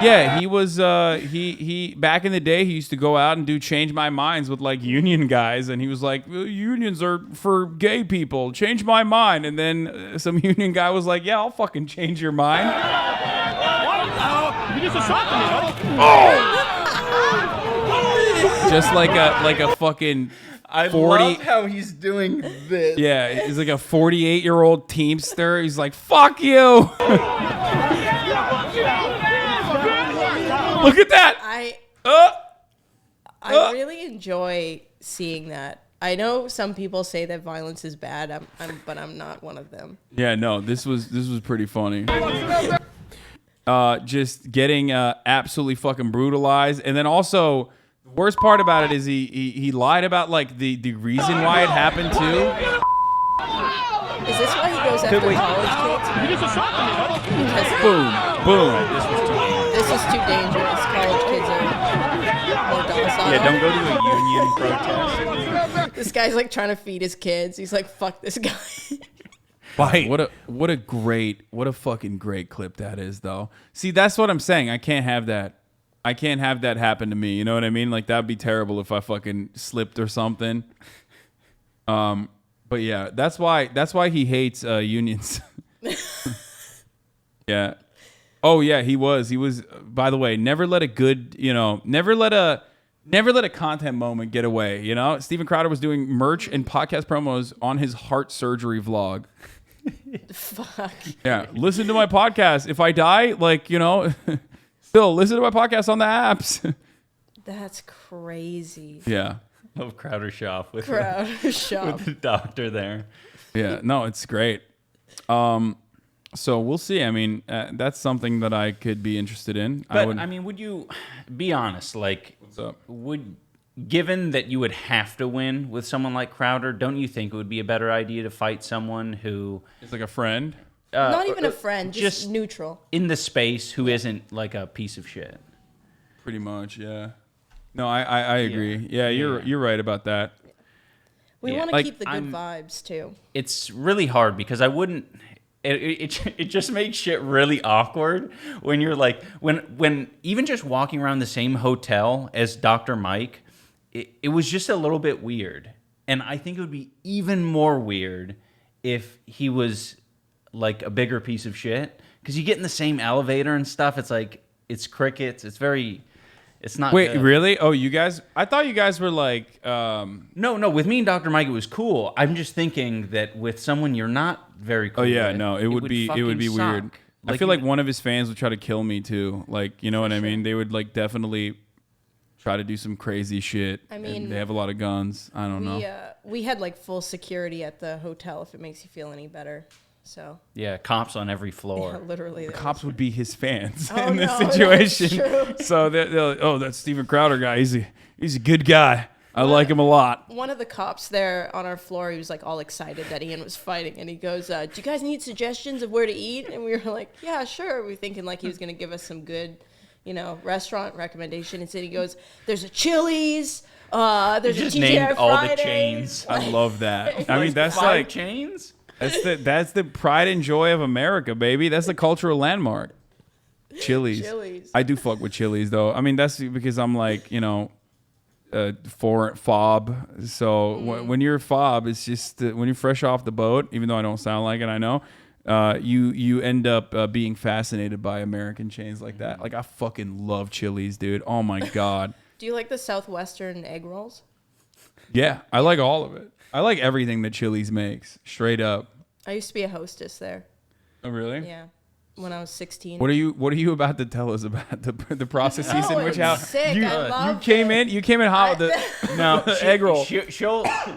Yeah, he was he back in the day he used to go out and do Change My Minds with like union guys, and he was like, unions are for gay people, change my mind. And then some union guy was like, yeah, I'll fucking change your mind. Just like a fucking I 40 love how he's doing this. yeah, he's like a 48-year-old Teamster. He's like, fuck you. Look at that. I really enjoy seeing that. I know some people say that violence is bad, but I'm not one of them. Yeah, no, this was pretty funny. Just getting absolutely fucking brutalized, and then also the worst part about it is he lied about like the reason why it happened too. Is this why he goes after college kids? Boom, boom. This is too dangerous. College kids are more docile. Yeah, don't go to a union protest. This guy's like trying to feed his kids. He's like, fuck this guy. What a fucking great clip that is, though. See, that's what I'm saying. I can't have that happen to me. You know what I mean? Like, that'd be terrible if I fucking slipped or something. But yeah, that's why he hates unions. Yeah. Oh yeah, he was. By the way, never let a content moment get away. You know, Steven Crowder was doing merch and podcast promos on his heart surgery vlog. Fuck. Yeah, listen to my podcast. If I die, still listen to my podcast on the apps. That's crazy. Yeah. Love Crowder shop with the doctor there. Yeah. No, it's great. So we'll see. I mean, that's something that I could be interested in. But would you be honest? Like, what's up? Given that you would have to win with someone like Crowder, don't you think it would be a better idea to fight someone who is like a friend? Not even a friend, just neutral. In the space who isn't like a piece of shit. Pretty much, yeah. No, I agree. Yeah, you're right about that. We want to keep the good vibes too. It's really hard because I wouldn't. It just makes shit really awkward when you're like when even just walking around the same hotel as Dr. Mike. It was just a little bit weird. And I think it would be even more weird if he was like a bigger piece of shit. Because you get in the same elevator and stuff. It's like, it's crickets. It's not Wait, good. really? Oh, you guys, I thought you guys were like... No, with me and Dr. Mike, it was cool. I'm just thinking that with someone you're not very cool Oh, yeah, with, no, it would be fucking weird. suck. I feel like one of his fans would try to kill me too. Like, you know what I mean? They would like definitely try to do some crazy shit. I mean, and they have a lot of guns. I don't know. We had like full security at the hotel, if it makes you feel any better. So yeah, cops on every floor. Yeah, literally. The cops would be his fans Oh, in this no, situation. that's true. So they're like, oh, that's Steven Crowder guy. He's a good guy. I like him a lot. One of the cops there on our floor, he was like all excited that Ian was fighting, and he goes, "Do you guys need suggestions of where to eat?" And we were like, "Yeah, sure." We were thinking like he was gonna give us some good, restaurant recommendation. Instead, he goes, "There's a Chili's. There's You just a TGI named all the Fridays." chains. I love that. I mean, that's 5 like chains. that's the pride and joy of America, baby. That's the cultural landmark. Chili's. I do fuck with Chili's though. I mean, that's because I'm like, for fob. So when you're a fob, it's just when you're fresh off the boat. Even though I don't sound like it, I know. You end up being fascinated by American chains like that. Like I fucking love Chili's, dude. Oh my god. Do you like the Southwestern egg rolls? Yeah, I like all of it. I like everything that Chili's makes. Straight up. I used to be a hostess there. Oh really? Yeah, when I was 16. What are you about to tell us about the processes in which how sick. you I loved came it. in? You came in hot with the No, egg roll.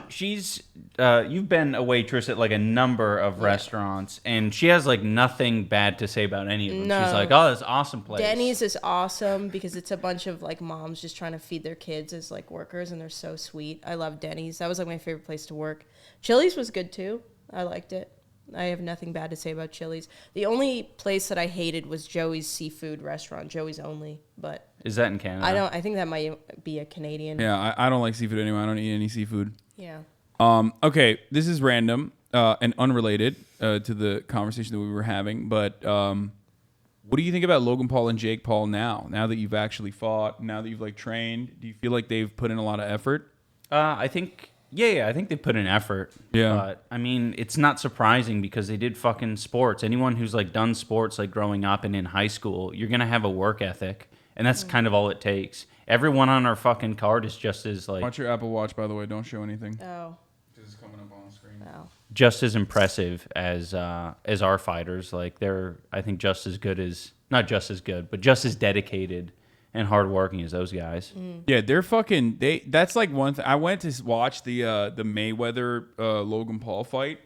She's you've been a waitress at like a number of restaurants, and she has like nothing bad to say about any of them. No. She's like, oh, that's an awesome place. Denny's is awesome because it's a bunch of like moms just trying to feed their kids as like workers, and they're so sweet. I love Denny's. That was like my favorite place to work. Chili's was good too. I liked it. I have nothing bad to say about Chili's. The only place that I hated was Joey's Seafood Restaurant, Joey's Only. But Is that in Canada? I think that might be a Canadian. Yeah, I don't like seafood anyway. I don't eat any seafood. Yeah. Okay, this is random and unrelated to the conversation that we were having, but what do you think about Logan Paul and Jake Paul now? Now that you've actually fought, now that you've like trained, do you feel like they've put in a lot of effort? I think I think they put in effort. Yeah. But I mean, it's not surprising because they did fucking sports. Anyone who's like done sports like growing up and in high school, you're gonna have a work ethic, and that's kind of all it takes. Everyone on our fucking card is just as like Watch your Apple Watch, by the way. Don't show anything. Oh. It's coming up on the screen. Wow. just as impressive as our fighters. Like they're, I think, just as good as not just as good, but just as dedicated and hardworking as those guys. Yeah, they're fucking. That's like one thing. I went to watch the Mayweather Logan Paul fight,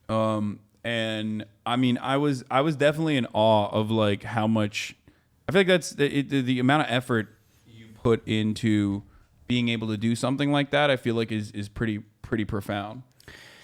and I mean, I was definitely in awe of like how much. I feel like that's the amount of effort you put into being able to do something like that. I feel like is pretty profound.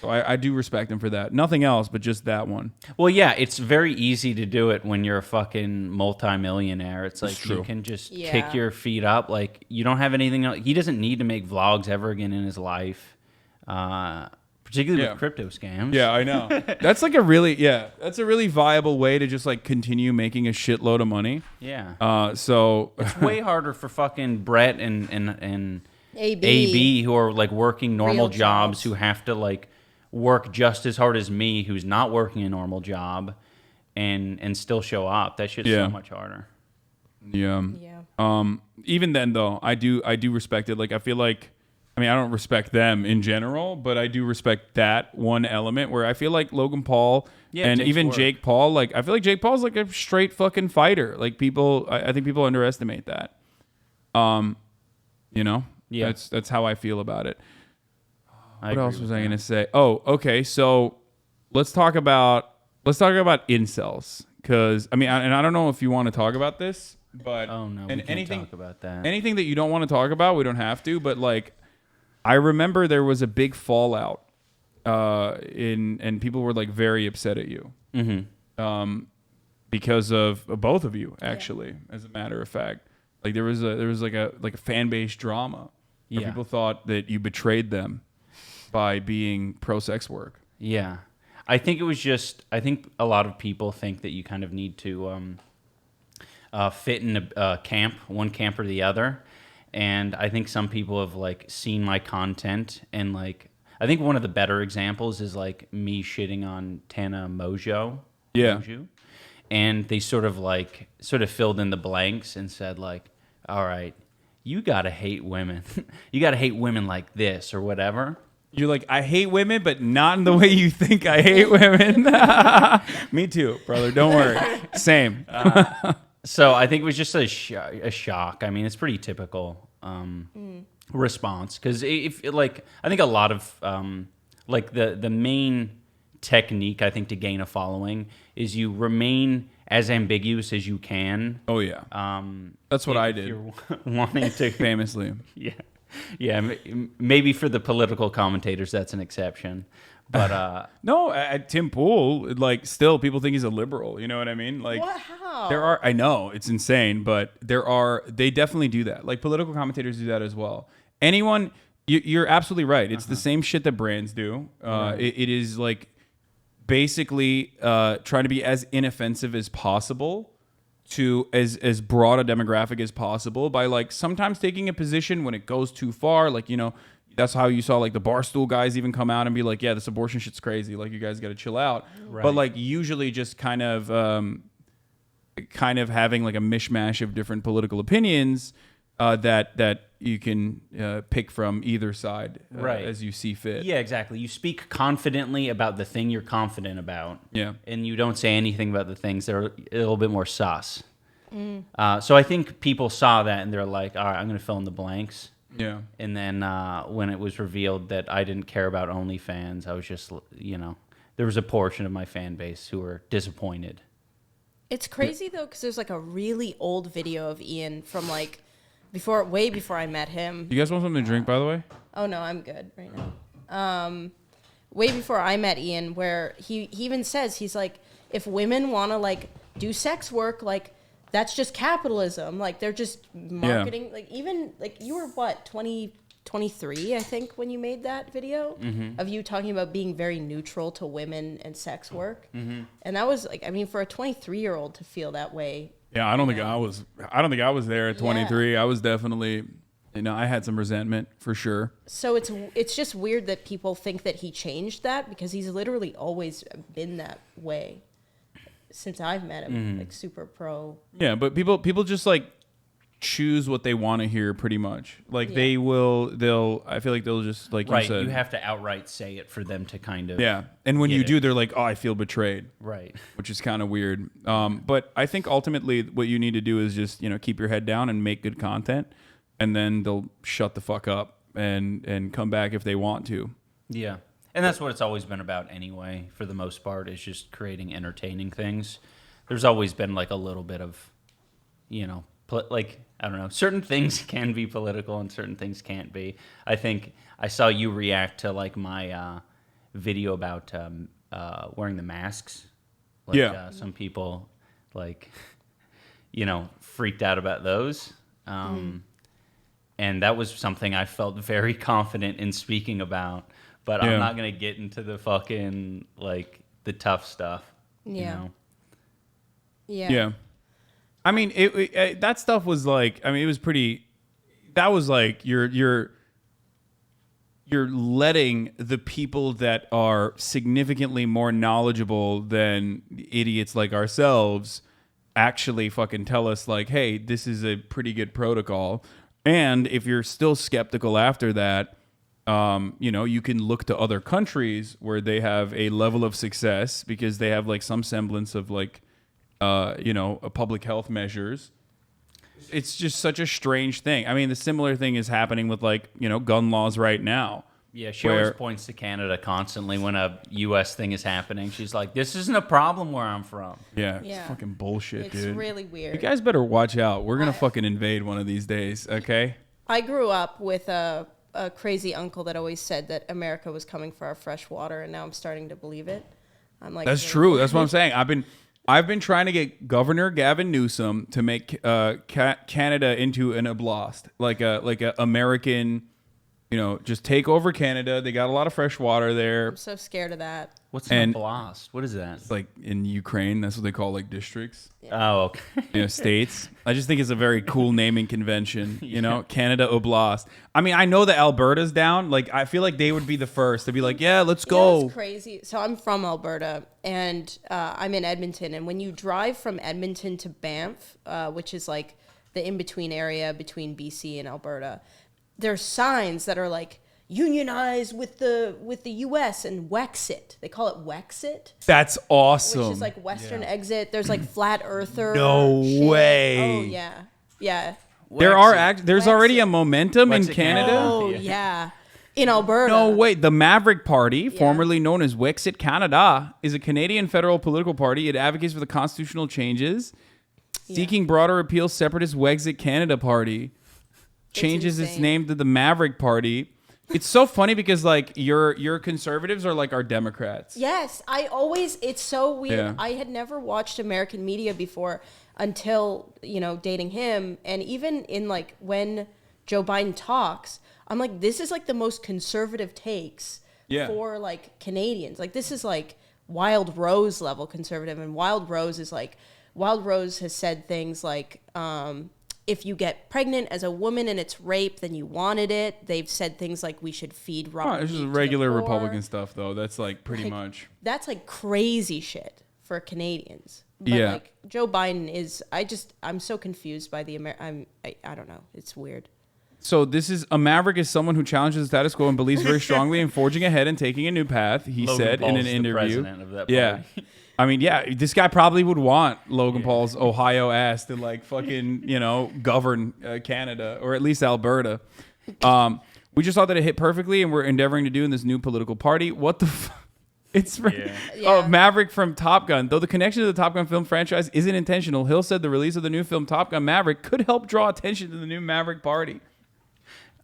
So I do respect him for that. Nothing else, but just that one. Well, yeah, it's very easy to do it when you're a fucking multimillionaire. It's like true. you can just Yeah. kick your feet up. Like you don't have anything else. He doesn't need to make vlogs ever again in his life, particularly Yeah. with crypto scams. Yeah, I know. That's like that's a really viable way to just like continue making a shitload of money. Yeah. So It's way harder for fucking Brett and AB. AB who are like working normal Real jobs jobs. who have to like work just as hard as me who's not working a normal job and still show up. That shit's Yeah. so much harder. yeah. Even then though, I do respect it. Like I feel like I don't respect them in general, but I do respect that one element where I feel like Logan Paul Yeah, it and takes even work. Jake Paul, like I feel like Jake Paul's like a straight fucking fighter. Like I think people underestimate that. You know? Yeah. That's how I feel about it. I What agree else with was I that. going to say? Oh, okay. So let's talk about incels because and I don't know if you want to talk about this, but Oh no, we and can't anything talk about that. anything that you don't want to talk about, we don't have to. But like, I remember there was a big fallout, and people were like very upset at you, because of both of you actually. As a matter of fact, like there was like a fan base drama where Yeah. people thought that you betrayed them by being pro sex work. Yeah. I think it was just, I think a lot of people think that you kind of need to fit in a camp, one camp or the other. And I think some people have like seen my content and like, I think one of the better examples is like me shitting on Tana Mojo. Yeah. Moju. And they sort of filled in the blanks and said like, all right, you gotta hate women. You gotta hate women like this or whatever. You're like, I hate women, but not in the way you think I hate women. Me too, brother. Don't worry. Same. So I think it was just a shock. I mean, it's pretty typical response because I think a lot of like the main technique I think to gain a following is you remain as ambiguous as you can. Oh yeah. That's what I if did. You're wanting to Famously. yeah. Maybe for the political commentators that's an exception, but No, Tim Pool, like, still people think he's a liberal. You know what I mean? Like, What? How? there are. I know it's insane, but they definitely do that. Like political commentators do that as well. Anyone, you're absolutely right. It's the same shit that brands do. It is like basically trying to be as inoffensive as possible to as broad a demographic as possible by like sometimes taking a position when it goes too far. Like, you know, that's how you saw like the Barstool guys even come out and be like, yeah, this abortion shit's crazy. Like, you guys got to chill out. Right. But like usually just kind of having like a mishmash of different political opinions that you can pick from either side Right. as you see fit. yeah, exactly. You speak confidently about the thing you're confident about. Yeah. And you don't say anything about the things that are a little bit more sus. So I think people saw that and they're like, all right, I'm going to fill in the blanks. Yeah. And then when it was revealed that I didn't care about OnlyFans, I was just, you know, there was a portion of my fan base who were disappointed. It's crazy though, because there's like a really old video of Ian from like way before I met him. You guys want something to drink, by the way? Oh no, I'm good right now. Way before I met Ian, where he even says, he's like, if women want to like do sex work, like that's just capitalism. Like they're just marketing. Like even like you were what 23, I think, when you made that video of you talking about being very neutral to women and sex work. And that was like, I mean, for a 23-year-old to feel that way. Yeah, I don't think I was there at 23. I was definitely, you know, I had some resentment for sure. So it's just weird that people think that he changed that, because he's literally always been that way since I've met him, like super pro. Yeah, but people just like choose what they want to hear pretty much. Like I feel like they'll just, like Right. you said. You have to outright say it for them to kind of. Yeah. And when get you it. do, they're like, oh, I feel betrayed. Right. Which is kind of weird. But I think ultimately what you need to do is just, you know, keep your head down and make good content, and then they'll shut the fuck up and come back if they want to. Yeah. And that's what it's always been about anyway, for the most part, is just creating entertaining things. There's always been like a little bit of, you know, like, I don't know, certain things can be political and certain things can't be. I think I saw you react to like my video about wearing the masks. Some people like freaked out about those. And that was something I felt very confident in speaking about, but I'm not going to get into the fucking like the tough stuff. Yeah. Yeah. I mean, it that stuff was like, I mean, it was pretty, that was like, you're letting the people that are significantly more knowledgeable than idiots like ourselves actually fucking tell us like, hey, this is a pretty good protocol. And if you're still skeptical after that, you can look to other countries where they have a level of success because they have like some semblance of like, a public health measures. It's just such a strange thing. I mean, the similar thing is happening with like, gun laws right now. Yeah, she always points to Canada constantly when a U.S. thing is happening. She's like, this isn't a problem where I'm from. Yeah, it's fucking bullshit, dude. It's really weird. You guys better watch out. We're going to fucking invade one of these days, okay? I grew up with a crazy uncle that always said that America was coming for our fresh water, and now I'm starting to believe it. I'm like, that's true. That's what I'm saying. I've been trying to get Governor Gavin Newsom to make Canada into an oblast, like a American, just take over Canada. They got a lot of fresh water there. I'm so scared of that. What's an oblast? What is that? It's like in Ukraine, that's what they call like districts. Oh, okay. States. I just think it's a very cool naming convention. Canada Oblast. I mean, I know that Alberta's down. Like, I feel like they would be the first to be like, yeah, let's go. It's crazy. So I'm from Alberta, and I'm in Edmonton. And when you drive from Edmonton to Banff, which is like the in-between area between BC and Alberta, there's signs that are like, unionize with the U.S. and Wexit. They call it Wexit. That's awesome. Which is like Western exit. There's like flat earther. No shit. way. Oh yeah. There's already a momentum in Canada. Oh yeah. In Alberta. No way. The Maverick Party, formerly known as Wexit Canada, is a Canadian federal political party. It advocates for the constitutional changes, seeking broader appeal. Separatist Wexit Canada Party changes its name to the Maverick Party. It's so funny because like your conservatives are like our Democrats. Yes, it's so weird. Yeah. I had never watched American media before until, dating him. And even in like when Joe Biden talks, I'm like, this is like the most conservative takes for like Canadians. Like this is like Wild Rose level conservative. And Wild Rose has said things like, if you get pregnant as a woman and it's rape, then you wanted it. They've said things like we should feed raw. This is regular Republican stuff, though. That's like pretty much. That's like crazy shit for Canadians. But like Joe Biden is, I'm so confused by the I don't know. It's weird. So a Maverick is someone who challenges the status quo and believes very strongly in forging ahead and taking a new path. He said in an interview. The president of that party. I mean, this guy probably would want Logan Paul's Ohio ass to like fucking, govern Canada or at least Alberta. We just thought that it hit perfectly and we're endeavoring to do in this new political party. What the It's Maverick from Top Gun. Though the connection to the Top Gun film franchise isn't intentional, Hill said the release of the new film Top Gun Maverick could help draw attention to the new Maverick Party.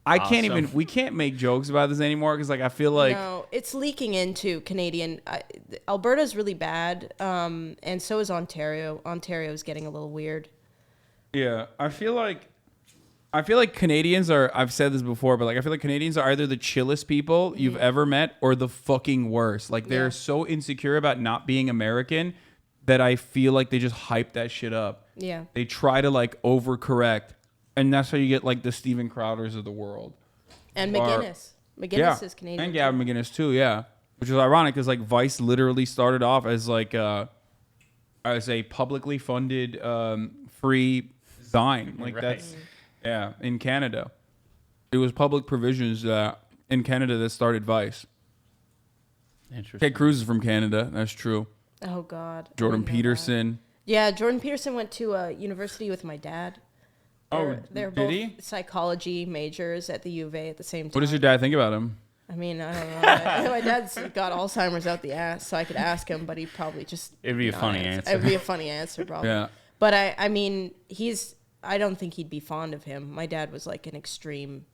We can't make jokes about this anymore because like I feel like no, it's leaking into Canadian. Alberta's really bad, and so is Ontario. Ontario's getting a little weird. Yeah, I feel like Canadians are. I've said this before, but like I feel like Canadians are either the chillest people you've ever met or the fucking worst. Like they're so insecure about not being American that I feel like they just hype that shit up. Yeah, they try to like overcorrect. And that's how you get like the Steven Crowders of the world. And McGuinness. McGuinness is Canadian. And Gavin McGuinness too, yeah. Which is ironic because like Vice literally started off as like as a publicly funded free zine. Like that's in Canada. It was public provisions in Canada that started Vice. Interesting. Ted Cruz is from Canada, that's true. Oh God. Jordan Peterson. Yeah, Jordan Peterson went to a university with my dad. They're both psychology majors at the U of A at the same time. What does your dad think about him? I mean, I don't know. My dad's got Alzheimer's out the ass, so I could ask him, but he'd probably just... It'd be a funny answer. It'd be a funny answer, probably. Yeah. But I mean, I don't think he'd be fond of him. My dad was like an extreme,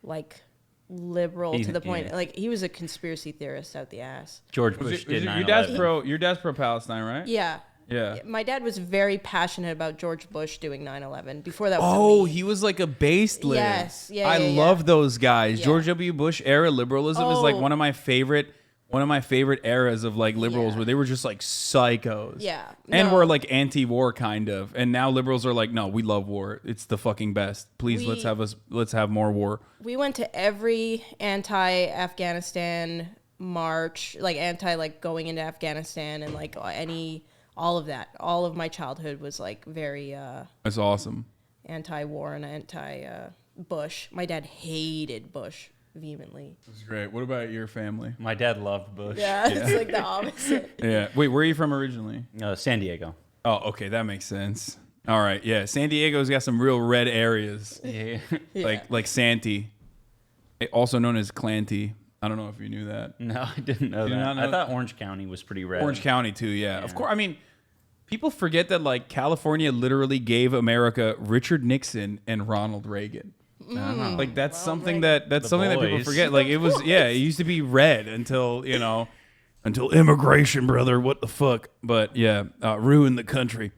like, liberal to the point. Yeah. Like he was a conspiracy theorist out the ass. George Bush did your dad's 9/11. your dad's pro Palestine, right? Yeah. Yeah. My dad was very passionate about George Bush doing 9/11. Before that was Oh, me. he was like a baseless. Yes. Yeah, I yeah. love those guys. Yeah. George W. Bush era liberalism is like Oh. one of my favorite eras of like liberals Yeah. where they were just like psychos. Yeah. And No. we're like anti-war kind of. And now liberals are like, no, we love war. It's the fucking best. Please let's have more war. We went to every anti-Afghanistan march, like anti like going into Afghanistan and like all of that. All of my childhood was like very That's awesome. anti-war and anti-Bush. My dad hated Bush vehemently. That's great. What about your family? My dad loved Bush. Yeah, it's like the opposite. Yeah. Wait, where are you from originally? San Diego. Oh, okay, that makes sense. All right, yeah. San Diego's got some real red areas. Yeah. Like Santee, also known as Clanty. I don't know if you knew that. No, I didn't know Did you that. not know I thought Orange County was pretty red. Orange County too, yeah. Of Yeah. course. I mean, people forget that like California literally gave America Richard Nixon and Ronald Reagan. Like that's something that The people boys. forget. Like it was it used to be red until until immigration, brother. What the fuck? But yeah, ruined the country.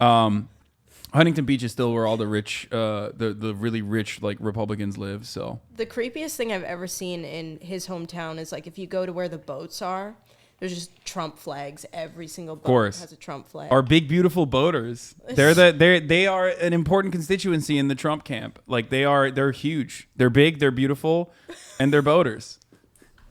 Huntington Beach is still where all the rich, the really rich like Republicans live. So The creepiest thing I've ever seen in his hometown is like if you go to where the boats are, there's just Trump flags. Every single boat course. has a Trump flag. our big beautiful boaters, they are an important constituency in the Trump camp. Like they're huge. They're big. They're beautiful, and they're boaters.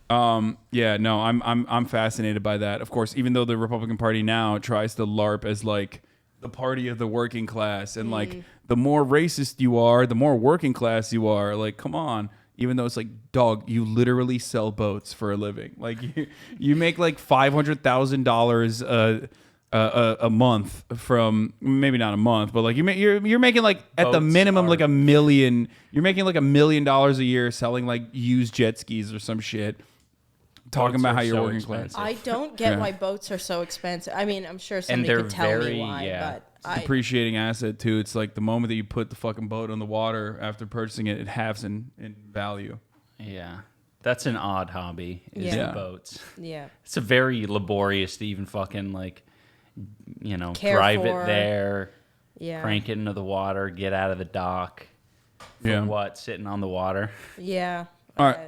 Yeah, no, I'm fascinated by that. Of course, even though the Republican Party now tries to LARP as like the party of the working class, and like the more racist you are, the more working class you are. Like, come on. Even though it's like, dog, you literally sell boats for a living. Like you make like $500,000 a month from, maybe not a month, but like you're making like at the Boats minimum are- like $1 million. You're making like $1 million a year selling like used jet skis or some shit. Talking Boats about are how you're so working expensive. class. I don't get Yeah. why boats are so expensive. I mean, I'm sure And somebody they're could tell very- me why, yeah. but Depreciating asset too. It's like the moment that you put the fucking boat on the water after purchasing it, it halves in value. Yeah. That's an odd hobby, is Yeah. the boats. yeah. It's a very laborious to even fucking like, Care drive for. it there, Yeah. crank it into the water, get out of the dock. For Yeah. what? Sitting on the water. Yeah. All right.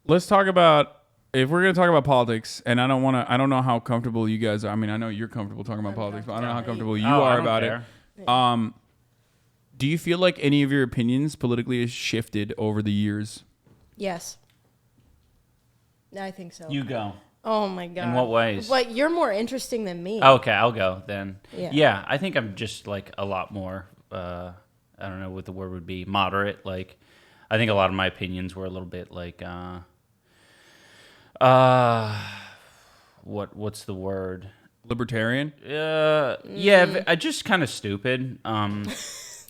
Let's talk about, if we're going to talk about politics, and I don't know how comfortable you guys are. I mean, I know you're comfortable talking about politics, but I don't know how comfortable you Oh, I are don't about care. it. Do you feel like any of your opinions politically has shifted over the years? Yes. I think so. You go. Oh my god. In what ways? But you're more interesting than me. Okay, I'll go then. Yeah. I think I'm just like a lot more, I don't know what the word would be, moderate. Like, I think a lot of my opinions were a little bit like, what's the word? Libertarian? Yeah, I just kind of stupid.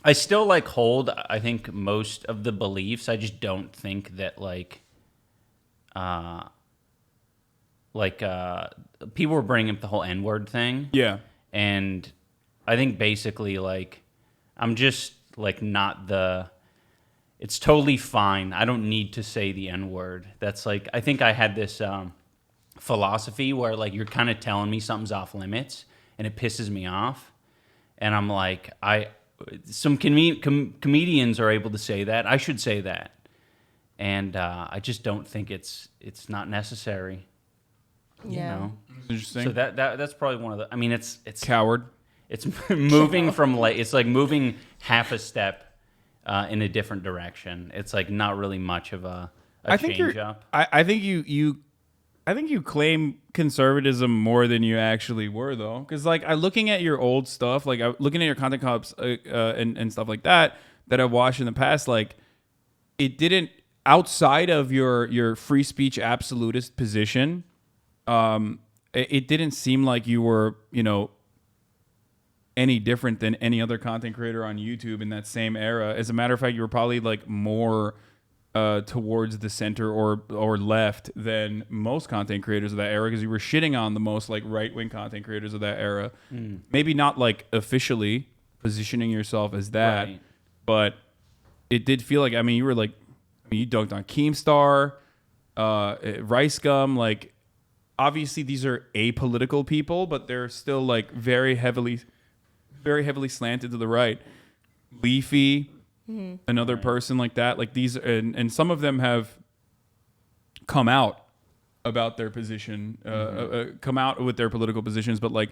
I still like hold, I think, most of the beliefs. I just don't think that people were bringing up the whole N-word thing. Yeah. And I think basically, like, I'm just, like, not the... It's totally fine. I don't need to say the N-word. That's, like... I think I had this philosophy where, like, you're kind of telling me something's off limits, and it pisses me off. And I'm like, some comedians are able to say that. I should say that. And I just don't think it's not necessary. Yeah. You know? Interesting. So that's probably one of the... I mean, it's Coward. it's moving from like it's like moving half a step in a different direction. It's like not really much of a change up. I think you claim conservatism more than you actually were, though, because like looking at your old stuff, like looking at your content cops and stuff like that I've watched in the past, like it didn't, outside of your free speech absolutist position, it didn't seem like you were, any different than any other content creator on YouTube in that same era. As a matter of fact, you were probably like more towards the center or left than most content creators of that era, because you were shitting on the most like right-wing content creators of that era. Maybe not like officially positioning yourself as that, Right. but it did feel like, I mean, you were like, You dunked on Keemstar, Rice Gum. Like, obviously, these are apolitical people, but they're still like very heavily slanted to the right. Leafy, another person like that. Like these, and some of them have come out about their position, come out with their political positions. But like,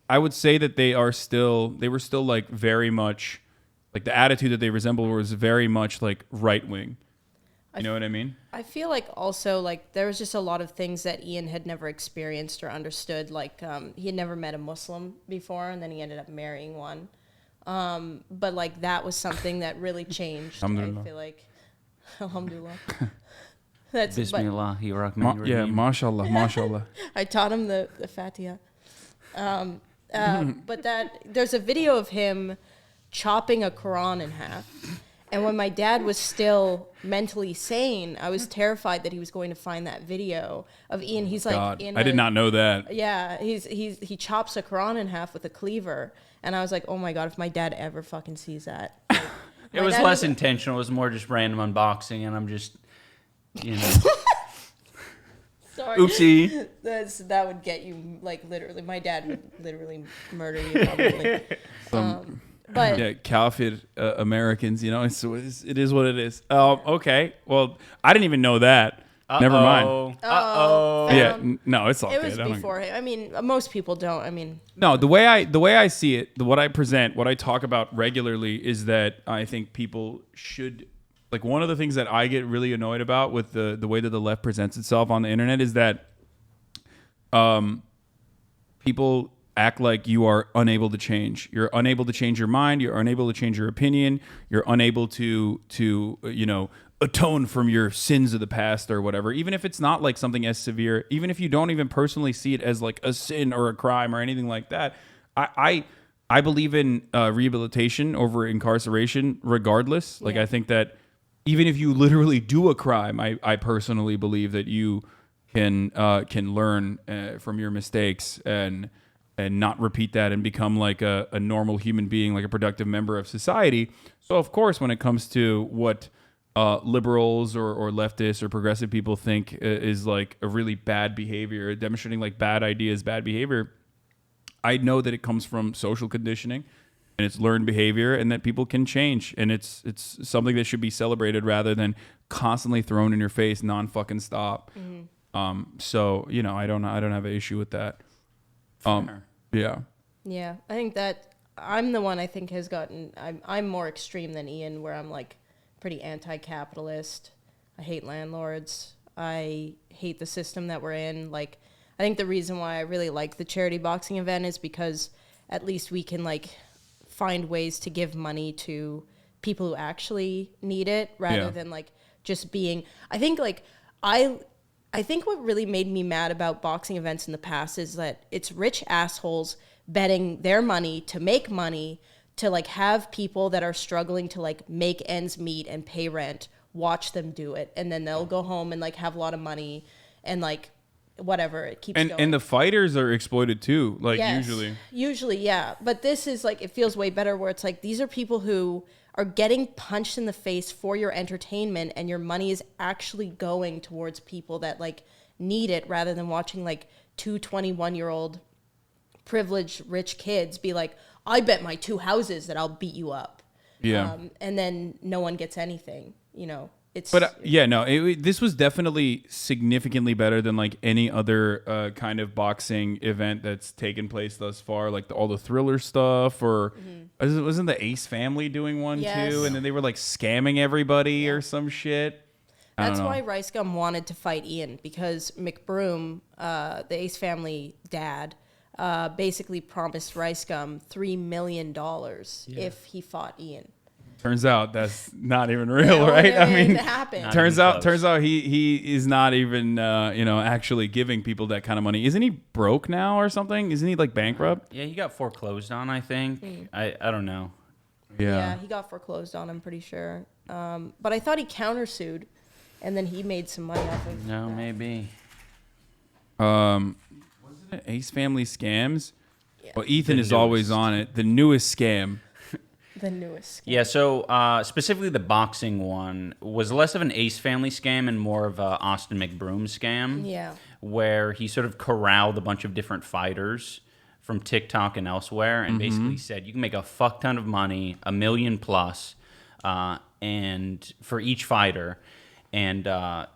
I would say that they were still like very much, like the attitude that they resemble was very much like right wing. You know what I mean? I feel like also like there was just a lot of things that Ian had never experienced or understood. Like he had never met a Muslim before, and then he ended up marrying one. But like that was something that really changed. I feel like, alhamdulillah. That's Bismillahirrahmanirrahim. Yeah, mashallah, mashallah. I taught him the Fatiha. But there's a video of him chopping a Quran in half. And when my dad was still mentally sane, I was terrified that he was going to find that video of Ian. He's like, God, I did not know that. Yeah, he chops a Quran in half with a cleaver, and I was like, oh my God, if my dad ever fucking sees that. Like, It was less intentional. It was more just random unboxing, and I'm just, you know. Sorry. Oopsie. That would get you, like, literally. My dad would literally murder you, probably. But yeah, Kafir Americans, you know, it is what it is. Okay, well, I didn't even know that. Never mind. Yeah, no, it's all it good. was before him. I mean, most people don't. I mean, no, the way I see it, what I present, what I talk about regularly is that I think people should, like, one of the things that I get really annoyed about with the way that the left presents itself on the internet is that people act like you are unable to change. You're unable to change your mind. You're unable to change your opinion. You're unable to you know, atone from your sins of the past or whatever. Even if it's not like something as severe, even if you don't even personally see it as like a sin or a crime or anything like that. I believe in rehabilitation over incarceration regardless. Like, I think that even if you literally do a crime, I personally believe that you can learn from your mistakes and not repeat that and become like a normal human being, like a productive member of society. So of course, when it comes to what liberals or leftists or progressive people think is like a really bad behavior, demonstrating like bad ideas, bad behavior, I know that it comes from social conditioning and it's learned behavior, and that people can change, and it's something that should be celebrated rather than constantly thrown in your face non-fucking stop. So, you know, I don't have an issue with that. Yeah. yeah, I think that I'm the one I think has gotten. I'm more extreme than Ian, where I'm like pretty anti-capitalist. I hate landlords. I hate the system that we're in. Like, I think the reason why I really like the charity boxing event is because at least we can like find ways to give money to people who actually need it rather than like just being. I think like I think what really made me mad about boxing events in the past is that it's rich assholes betting their money to make money to like have people that are struggling to like make ends meet and pay rent watch them do it, and then they'll go home and like have a lot of money and like whatever, it keeps going. And the fighters are exploited too, like usually yeah, but this is like, it feels way better where it's like these are people who are getting punched in the face for your entertainment, and your money is actually going towards people that like need it, rather than watching like two 21-year-old privileged rich kids be like, I bet my 2 houses that I'll beat you up. And then no one gets anything, you know. It's, but this was definitely significantly better than like any other kind of boxing event that's taken place thus far. Like all the Thriller stuff, or wasn't the Ace family doing one too? And then they were like scamming everybody or some shit. That's why Rice Gum wanted to fight Ian, because McBroom, the Ace family dad, basically promised Rice Gum $3 million if he fought Ian. Turns out that's not even real, right? I mean, it happened. Turns out he is not even actually giving people that kind of money. Isn't he broke now or something? Isn't he like bankrupt? Yeah, he got foreclosed on, I think. I don't know. Yeah, he got foreclosed on, I'm pretty sure. But I thought he countersued, and then he made some money off of No, that. maybe. Wasn't it Ace Family Scams? Yeah. Well, Ethan is always on it. The newest scam. The newest. Yeah, so specifically the boxing one was less of an Ace Family scam and more of a Austin McBroom scam. Yeah. Where he sort of corralled a bunch of different fighters from TikTok and elsewhere and basically said, you can make a fuck ton of money, $1 million plus, and for each fighter. And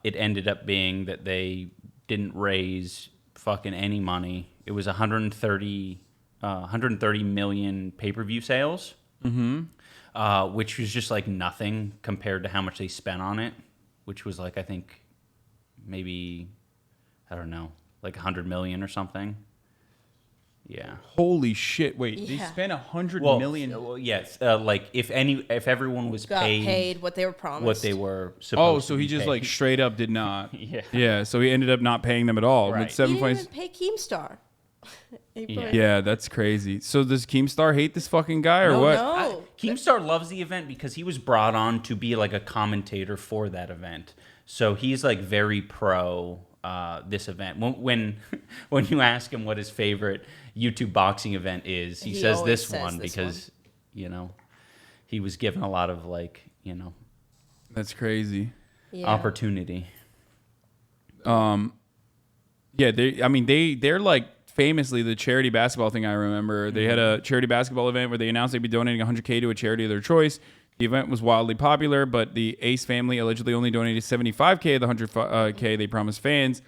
it ended up being that they didn't raise fucking any money. It was 130 million pay-per-view sales, which was just like nothing compared to how much they spent on it, which was like, I think maybe, I don't know, like 100 million or something. Yeah. Holy shit! Wait, they Yeah. spent 100 Well, million. well, yes. Like if everyone was Got paid what they were promised. what they were supposed Oh, to so he be just paid. like straight up did not. Yeah. Yeah. So he ended up not paying them at all. Right. With 7 He didn't points. even pay Keemstar. Yeah, that's crazy. So does Keemstar hate this fucking guy or what? No. Keemstar loves the event because he was brought on to be like a commentator for that event. So he's like very pro this event. When you ask him what his favorite YouTube boxing event is, he says always this says one this because he was given a lot of like That's crazy. Yeah. opportunity. Yeah, they're like famously the charity basketball thing. I remember they had a charity basketball event where they announced they'd be donating 100K to a charity of their choice. The event was wildly popular, but the Ace family allegedly only donated 75K of the 100K they promised fans,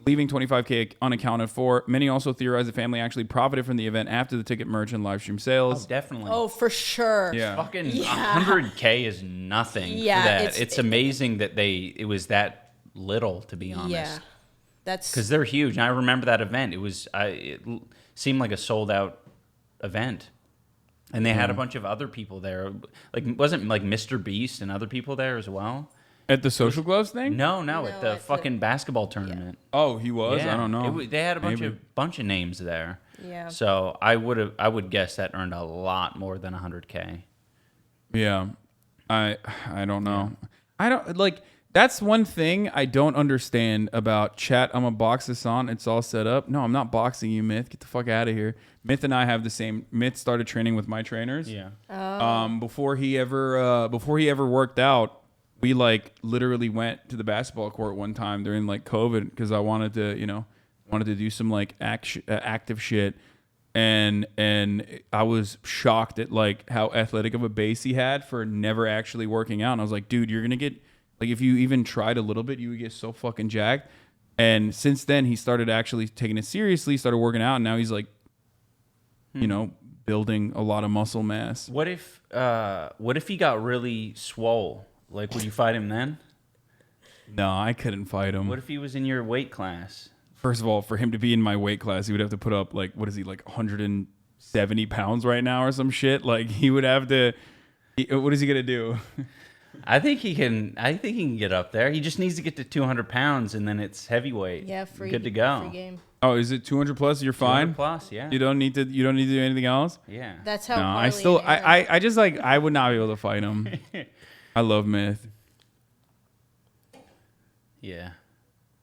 leaving 25K unaccounted for. Many also theorize the family actually profited from the event after the ticket merch and live stream Oh, sales. definitely. Oh, for sure. Yeah. Fucking 100K is nothing Yeah, for that. it's- It's amazing that it was that little, to be honest. Yeah. That's Because they're huge. And I remember that event. It seemed like a sold out event. And they had a bunch of other people there. Like, wasn't like Mr. Beast and other people there as well? At the Social Gloves thing? No, at No, the at the- fucking basketball tournament. Oh, he was? Yeah. I don't know. They had a Maybe. bunch of names there. Yeah. So I would guess that earned a lot more than 100K. Yeah. I don't know. I don't like that's one thing I don't understand about chat. I'm a box this on. It's all set up. No, I'm not boxing you, Myth. Get the fuck out of here. Myth and I have the same. Myth started training with my trainers. Yeah. Before he ever worked out, we like literally went to the basketball court one time during like COVID because I wanted to do some like active shit. And I was shocked at like how athletic of a base he had for never actually working out. And I was like, dude, you're gonna get like if you even tried a little bit, you would get so fucking jacked. And since then, he started actually taking it seriously, started working out, and now he's like, building a lot of muscle mass. What if he got really swole? Like, would you fight him then? No, I couldn't fight him. What if he was in your weight class? First of all, for him to be in my weight class, he would have to put up like what is he like 170 pounds right now or some shit. Like he would have to. What is he gonna do? I think he can get up there. He just needs to get to 200 pounds, and then it's heavyweight. yeah, free. Good to go. Free game. Oh, is it 200 plus? You're 200 fine. plus, yeah. You don't need to do anything else. Yeah. That's how. No, Harley I still and Aaron- I just like I would not be able to fight him. I love Myth. Yeah.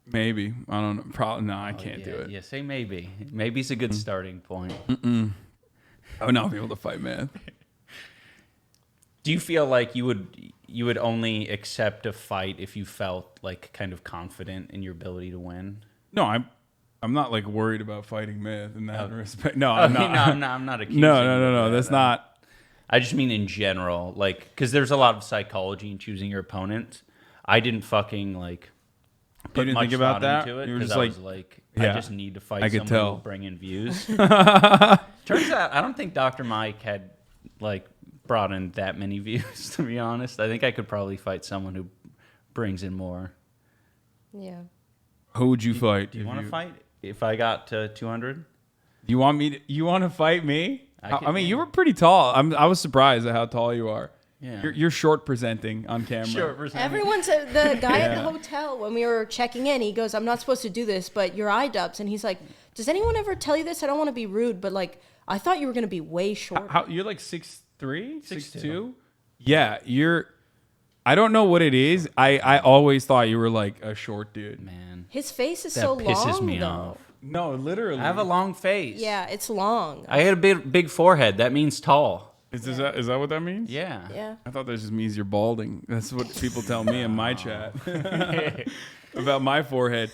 Maybe I don't know. Probably no. I Oh, can't yeah, do it. Yeah, say maybe. Maybe's a good starting point. I would not be able to fight Myth. Do you feel like you would only accept a fight if you felt like kind of confident in your ability to win? No, I'm not like worried about fighting Myth in that respect. No, I I'm mean, not. I'm not accusing No, you no, no, of no. that. That's not. I just mean in general, like, because there's a lot of psychology in choosing your opponent. I didn't fucking like put didn't much think about thought that? into it You were because just I like- was like, Yeah. I just need to fight I could someone tell. who will bring in views. Turns out, I don't think Dr. Mike had like brought in that many views. To be honest, I think I could probably fight someone who brings in more. Yeah. Who would you fight? Do you if want to fight if I got to 200? You want me? You want to fight me? I I mean, you were pretty tall. I was surprised at how tall you are. Yeah. You're short presenting on camera. Sure. Everyone's the guy at the Yeah. hotel when we were checking in. He goes, "I'm not supposed to do this, but you're Idubbz," and he's like, "Does anyone ever tell you this? I don't want to be rude, but like, I thought you were gonna be way shorter." How you're like 6'3", 6'2". 6'2"? Yeah, you're. I don't know what it is. I always thought you were like a short dude. Man, His face is that so pisses long, me though. off. No, literally. I have a long face. Yeah, it's long. I had a big forehead. That means tall. Is that what that means? Yeah. Yeah. I thought that just means you're balding. That's what people tell me in my chat about my forehead.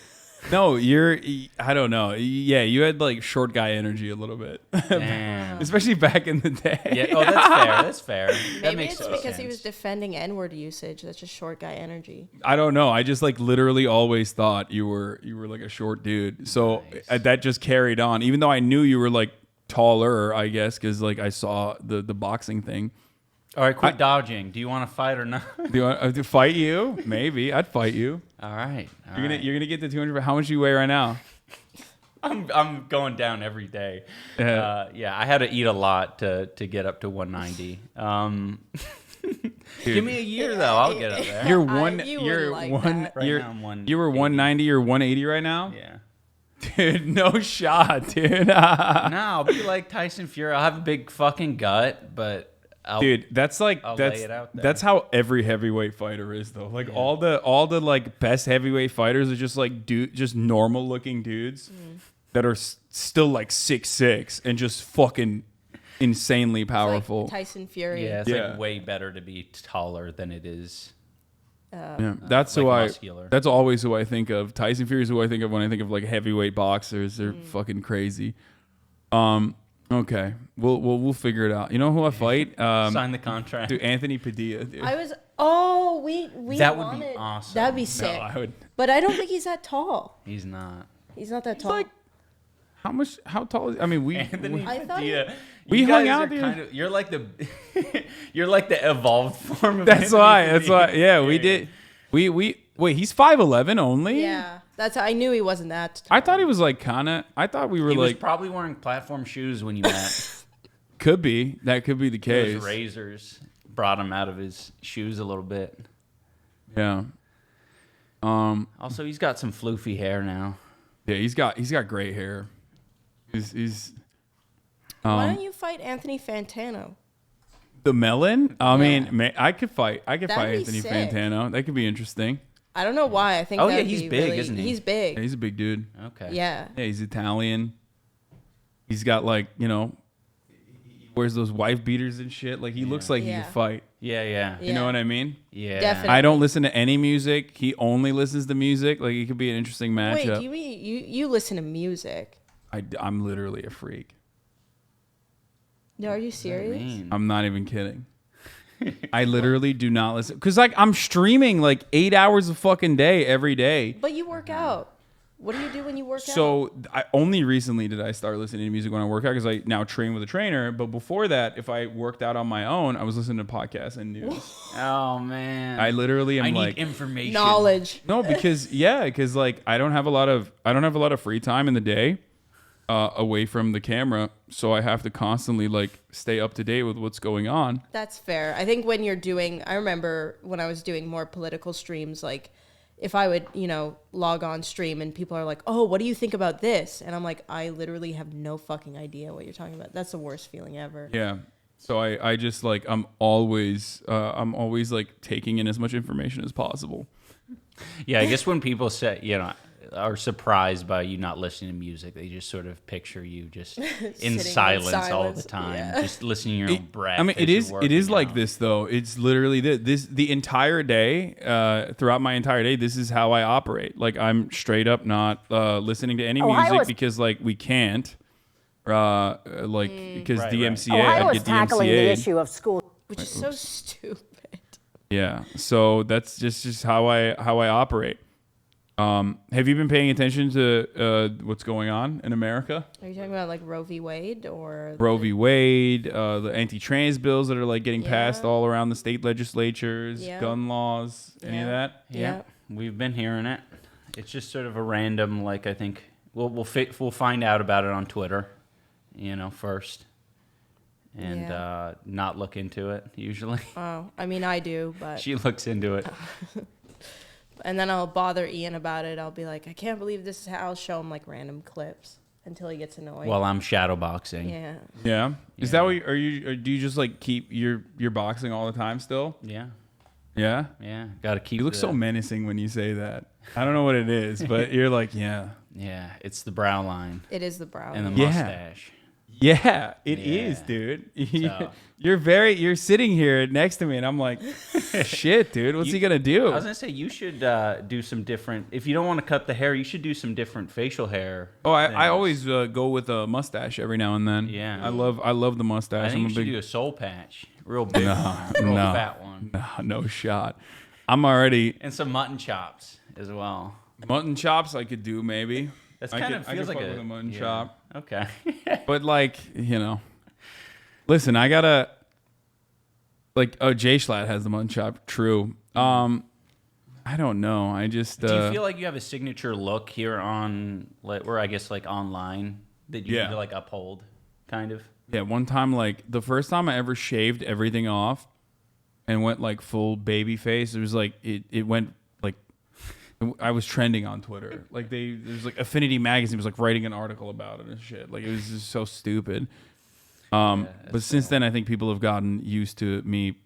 No, I don't know. Yeah, you had like short guy energy a little bit. Damn. Especially back in the day. Yeah. Oh, that's fair. That's fair. That Maybe makes it's some because sense. he was defending N-word usage. That's just short guy energy. I don't know. I just like literally always thought you were like a short dude. So that just carried on. Even though I knew you were like taller, I guess, because like I saw the boxing thing. All right, quit dodging. Do you want to fight or not? Do you want to fight you? Maybe I'd fight you. All right. You're gonna get to 200. How much do you weigh right now? I'm going down every day. Yeah. Yeah, I had to eat a lot to get up to 190. Give me a year though, I'll get up there. You're one. you You're wouldn't like one. that. Right You're, now I'm 180. you were 190 or 180 right now. Yeah. Dude, no shot, dude. No, I'll be like Tyson Fury. I'll have a big fucking gut, but Dude, that's like I'll that's lay it out there. that's how every heavyweight fighter is though. Like all the like best heavyweight fighters are just like just normal looking dudes that are still like 6'6" and just fucking insanely powerful. Like Tyson Fury. yeah, it's Yeah. like way better to be taller than it is. Yeah, that's like who muscular. That's always who I think of. Tyson Fury is who I think of when I think of like heavyweight boxers. They're fucking crazy. Okay, we'll figure it out. You know who I fight? Sign the contract. Dude, Anthony Padilla. Dude. We That would be wanted- awesome. That'd be No, sick. I would. But I don't think he's that tall. He's not. He's not that tall. Like, how tall is? I mean, Anthony I thought Padilla. We you hung guys out are there. kind of, you're like the you're like the evolved form of That's Anthony why. That's Padilla. why. Yeah, we did. We wait. He's 5'11" only. Yeah, I knew he wasn't that tall. I thought he was like kind of. I thought we were He was like probably wearing platform shoes when you met. could be that could be the case. Those razors brought him out of his shoes a little bit. Yeah. Also, he's got some floofy hair now. Yeah. He's got great hair. He's Why don't you fight Anthony Fantano? the melon. I mean, I could fight. I could That'd fight be Anthony sick. Fantano. That could be interesting. I don't know why. I think. Oh, yeah, that'd he's be big, really, isn't he? He's big. Yeah, he's a big dude. Okay. Yeah. Yeah, he's Italian. He's got like he wears those wife beaters and shit. Like he looks like he Yeah. could fight. Yeah, yeah. You know what I mean? Yeah. Definitely. I don't listen to any music. He only listens to music. Like it could be an interesting Wait, matchup. do you mean you listen to music? I'm literally a freak. No, are you serious? Man. I'm not even kidding. I literally do not listen because like I'm streaming like 8 hours a fucking day every day. But you work out. What do you do when you work out? So only recently did I start listening to music when I work out because I now train with a trainer. But before that, if I worked out on my own, I was listening to podcasts and news. Oh man. I literally am I need like information. Knowledge. no because like I don't have a lot of free time in the day away from the camera, so I have to constantly like stay up to date with what's going on. That's fair. I think when you're doing, I remember when I was doing more political streams, like if I would, log on stream and people are like, oh, what do you think about this? And I'm like, I literally have no fucking idea what you're talking about. That's the worst feeling ever. Yeah. So I just like I'm always like taking in as much information as possible. Yeah, I guess when people say, are surprised by you not listening to music, they just sort of picture you just in silence all the time, yeah. just listening to your own breath. I mean, as it you're is working like out. this though. It's literally the entire day. Throughout my entire day, this is how I operate. Like I'm straight up not listening to any music because like we can't. Because Right, DMCA, Ohio I'd is get tackling the DMCA'd. issue of school. Which is so stupid. Yeah, so that's just how I operate. Have you been paying attention to what's going on in America? Are you talking about like Roe v. Wade or Roe v. Wade, the anti-trans bills that are like getting passed Yeah. all around the state legislatures, Yeah. gun laws, any of Yeah. that? Yeah, we've been hearing it. It's just sort of a random, like I think we'll find out about it on Twitter, first, and Yeah. not look into it usually. Oh, I mean, I do, but She looks into it. and then I'll bother Ian about it. I'll be like, I can't believe this is how. I'll show him like random clips until he gets annoyed. While I'm shadowboxing. yeah. Yeah. Is that what are you? Or do you just like keep your boxing all the time still? Yeah. Yeah. Yeah. Got to keep. You look so menacing when you say that. I don't know what it is, but you're like, yeah. Yeah, it's the brow line It is the brow. and the Yeah. mustache. Yeah, it is, Yeah. dude. So- You're sitting here next to me, and I'm like, shit, dude, what's he gonna do? I was gonna say you should do some different. If you don't want to cut the hair, you should do some different facial hair. Oh, I things. always go with a mustache every now and then. Yeah. I love the mustache. I think I'm you a should big do a soul patch, real big, one, real no. fat one, no shot. I'm already and some mutton chops as well. mutton chops. I could do maybe. That's I kind could- of I feels could like fuck with a mutton yeah. chop. Okay. But like, listen, I gotta Jay Schlatt has the mutton chop. True. I don't know. I just Do you feel like you have a signature look here on, or I guess like online that you Yeah. need to like uphold, kind of? yeah. One time, like the first time I ever shaved everything off and went like full baby face, it was like it went like I was trending on Twitter. Like there's like Affinity Magazine was like writing an article about it and shit. Like it was just so stupid. But since then, I think people have gotten used to me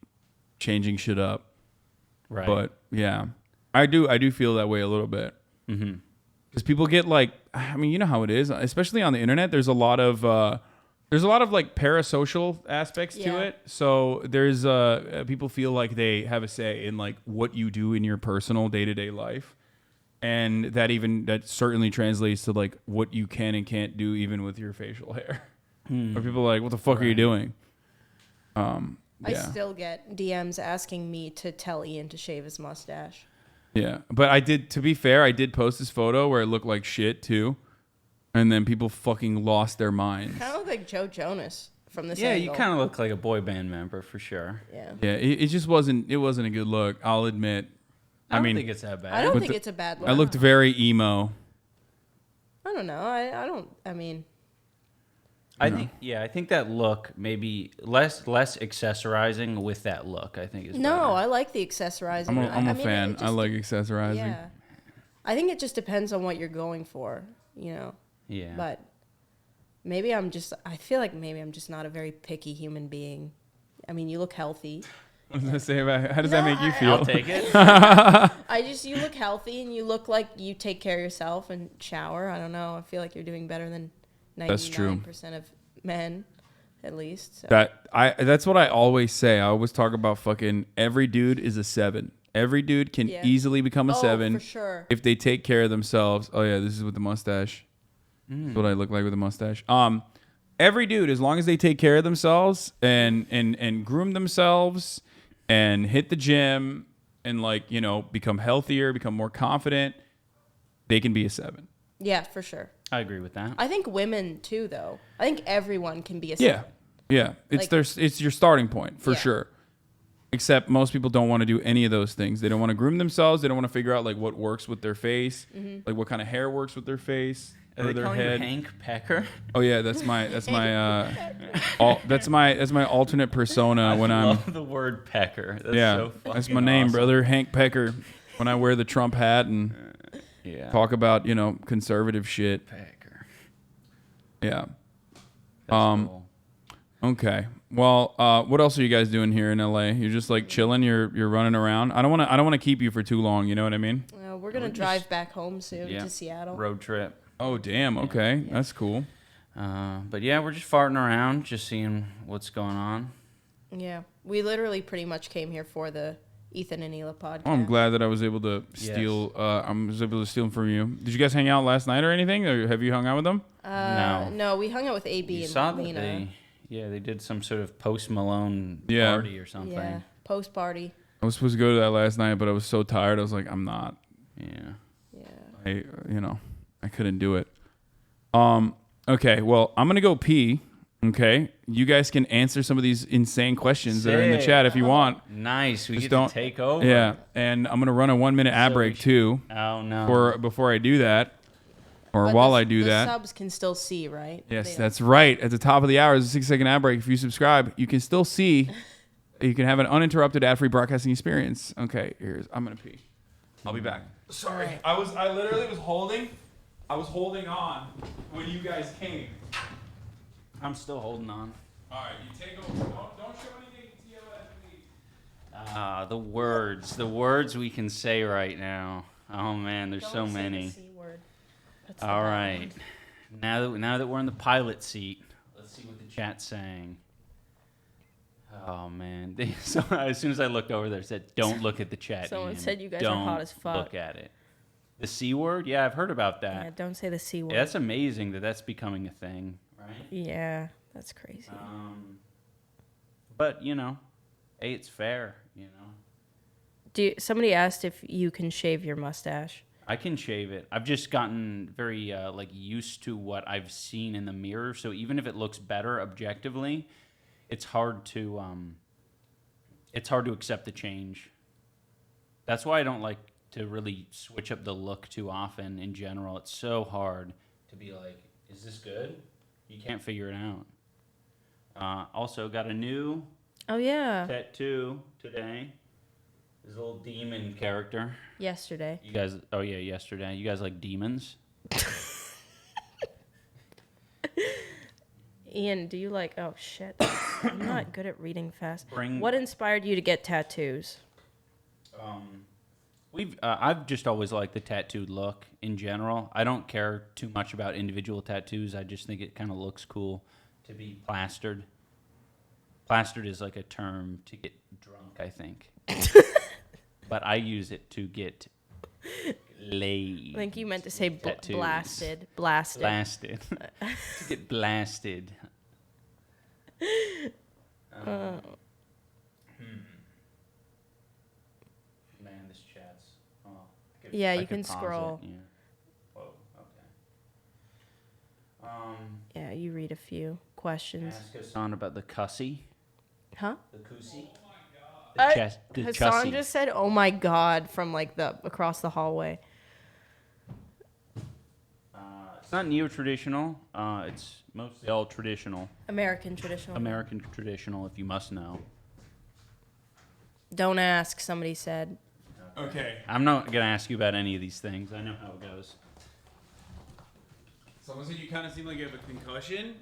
changing shit up. Right. But yeah, I do feel that way a little bit. Because people get like, I mean, you know how it is, especially on the internet. There's a lot of like parasocial aspects to Yeah. it. So there's people feel like they have a say in like what you do in your personal day-to-day life, and that certainly translates to like what you can and can't do even with your facial hair. Or people are like, what the fuck are you doing? I Yeah. still get DMs asking me to tell Ian to shave his mustache. Yeah, but to be fair, I did post this photo where it looked like shit too, and then people fucking lost their minds. Kind of look like Joe Jonas from this yeah, angle. you kind of look like a boy band member for sure. Yeah. Yeah, it just wasn't a good look. I'll admit. I mean, don't think it's that bad. I don't With think the- it's a bad look. I looked very emo. I don't know. I mean, I think that look maybe less accessorizing with that look. I think is no, better. I like the accessorizing. I'm a I mean, fan. it I just- like accessorizing. Yeah. I think it just depends on what you're going for, Yeah. But maybe I feel like maybe I'm just not a very picky human being. I mean, you look healthy. What does that say about? How does that No, make you I- feel? I'll take it. You look healthy and you look like you take care of yourself and shower. I don't know. I feel like you're doing better than 99% That's true. of men, at least. So. That's what I always say. I always talk about fucking every dude is a 7. Every dude can Yeah. easily become a Oh, 7 for sure. if they take care of themselves. Oh yeah, this is with the mustache. That's what I look like with the mustache. Every dude, as long as they take care of themselves and groom themselves and hit the gym and become healthier, become more confident, they can be a 7. Yeah, for sure. I agree with that. I think women too, though. I think everyone can be a Yeah, 7. yeah. It's Like- it's your starting point for Yeah. sure. Except most people don't want to do any of those things. They don't want to groom themselves. They don't want to figure out like what works with their face, like what kind of hair works with their face Are or they their calling head. you Hank Pecker? Oh yeah, that's my that's my alternate persona when I I'm love the word Pecker. That's yeah. so fucking That's my name, awesome. brother, Hank Pecker. When I wear the Trump hat and Yeah. talk about conservative shit. Pecker. Yeah. That's cool. Okay. Well, what else are you guys doing here in LA? You're just like chilling. You're running around. I don't want to keep you for too long. You know what I mean? We're going to drive back home soon Yeah. to Seattle. Road trip. Oh damn. Okay, that's cool. But yeah, we're just farting around, just seeing what's going on. Yeah. We literally pretty much came here for the Ethan and Hila podcast. Oh, I'm glad that I was able to steal. I was able to steal them from you. Did you guys hang out last night or anything? Or have you hung out with them? No, we hung out with AB You and saw that Lena. they did some sort of Post Malone Yeah. party or something. Yeah, post party. I was supposed to go to that last night, but I was so tired. I was like, I'm not. Yeah. Yeah. I couldn't do it. Okay. Well, I'm gonna go pee. Okay. You guys can answer some of these insane questions that are in the Sick. chat if you want. Nice. We Just get don't- to take over. Yeah. And I'm gonna run a 1 minute ad So break we should- too. Oh no. Before I do that, or But while the- I do the that. subs can still see, right? Yes, They- that's right. At the top of the hour is a 6-second ad break. If you subscribe, you can still see. You can have an uninterrupted ad-free broadcasting experience. Okay, I'm gonna pee. I'll be back. Sorry, I literally was holding. I was holding on when you guys came. I'm still holding on. All right, you take over. Don't show anything until you leave. The words we can say right now. Oh man, there's Don't so say the many. C word. That's the All bad right. one. Now that we're in the pilot seat, let's see chat saying? Oh man! So as soon as I looked over there, it said, "Don't look at the chat." Someone Ian. said you guys are Don't hot as fuck. Look at it. The C word? Yeah, I've heard about Yeah, that. don't say the C word. Yeah, that's amazing that that's becoming a thing, right? Yeah, that's crazy. But hey, it's fair, Somebody asked if you can shave your mustache. I can shave it. I've just gotten very used to what I've seen in the mirror. So even if it looks better objectively, it's hard to accept the change. That's why I don't like to really switch up the look too often in general. It's so hard to be like, is this good? You can't figure it out. Also got a new tattoo today. This little demon character. Yesterday. You guys, yesterday. You guys like demons? Ian, do you like... Oh, shit. I'm not good at reading fast. Bring- What inspired you to get tattoos? I've just always liked the tattooed look in general. I don't care too much about individual tattoos. I just think it kind of looks cool to be plastered. Plastered is like a term to get drunk, I think. But I use it to get laid. I think you meant to say Tattoos. blasted. Blasted. To get blasted. Man, this chat's... Yeah, I you could can pause scroll. it, yeah. Whoa, okay. Yeah, you read a few questions. Ask Hassan about the cussy. Huh? The cussy? The Hassan cussy. just said, "Oh my god," from like across the hallway. It's not neo-traditional. It's mostly all traditional. American traditional. American traditional, if you must know. Don't ask, somebody said. Okay. I'm not going to ask you about any of these things. I know how it goes. Someone said you kind of seem like you have a concussion.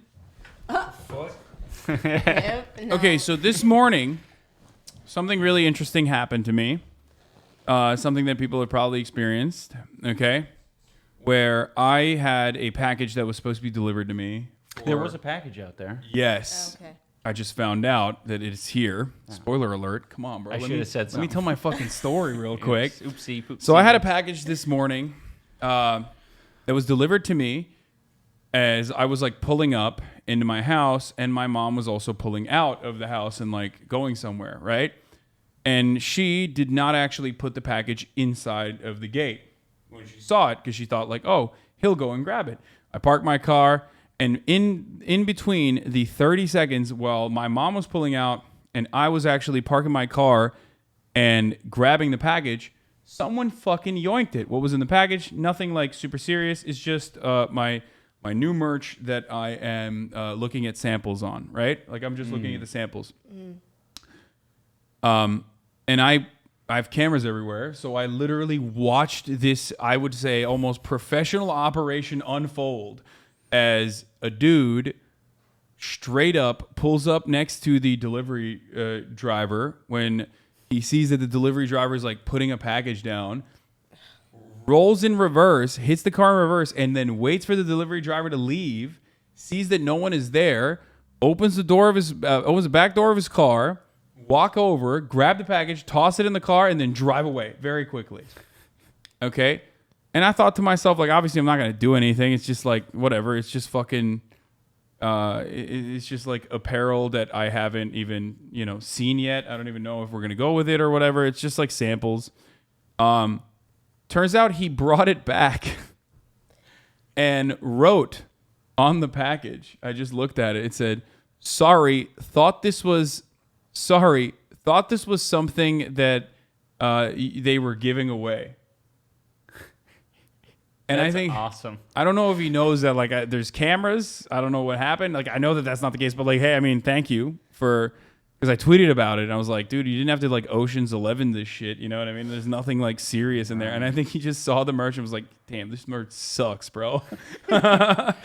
Yep, no. Okay, so this morning, something really interesting happened to me. Something that people have probably experienced. Okay, where I had a package that was supposed to be delivered to me. There was a package out there. Yes. Okay. I just found out that it's here. Spoiler alert. Come on, bro. I Let should me- have said Let me something. tell my fucking story real quick. Oopsie, poopsie. So I had a package this morning that was delivered to me as I was like pulling up into my house, and my mom was also pulling out of the house and like going somewhere, right? And she did not actually put the package inside of the gate when she saw it because she thought like, oh, he'll go and grab it. I parked my car, and in between the 30 seconds while my mom was pulling out and I was actually parking my car and grabbing the package, someone fucking yoinked it. What was in the package? Nothing like super serious. It's just my new merch that I am looking at samples on, right? Like I'm just looking at the samples. And I have cameras everywhere, so I literally watched this, I would say, almost professional operation unfold as a dude straight up pulls up next to the delivery driver when he sees that the delivery driver is like putting a package down, rolls in reverse, hits the car in reverse, and then waits for the delivery driver to leave, sees that no one is there, opens the back door of his car, walk over, grab the package, toss it in the car, and then drive away very quickly. Okay? And I thought to myself, like, obviously I'm not going to do anything. It's just like, whatever. It's just fucking, it's just like apparel that I haven't even, seen yet. I don't even know if we're going to go with it or whatever. It's just like samples. Turns out he brought it back and wrote on the package. I just looked at it. It said, thought this was something that they were giving away. And That's I think awesome. I don't know if he knows that like there's cameras. I don't know what happened. Like I know that that's not the case, but like, hey, I mean, thank you for, because I tweeted about it. And I was like, dude, you didn't have to like Ocean's 11 this shit. You know what I mean? There's nothing like serious in there. And I think he just saw the merch and was like, damn, this merch sucks, bro. I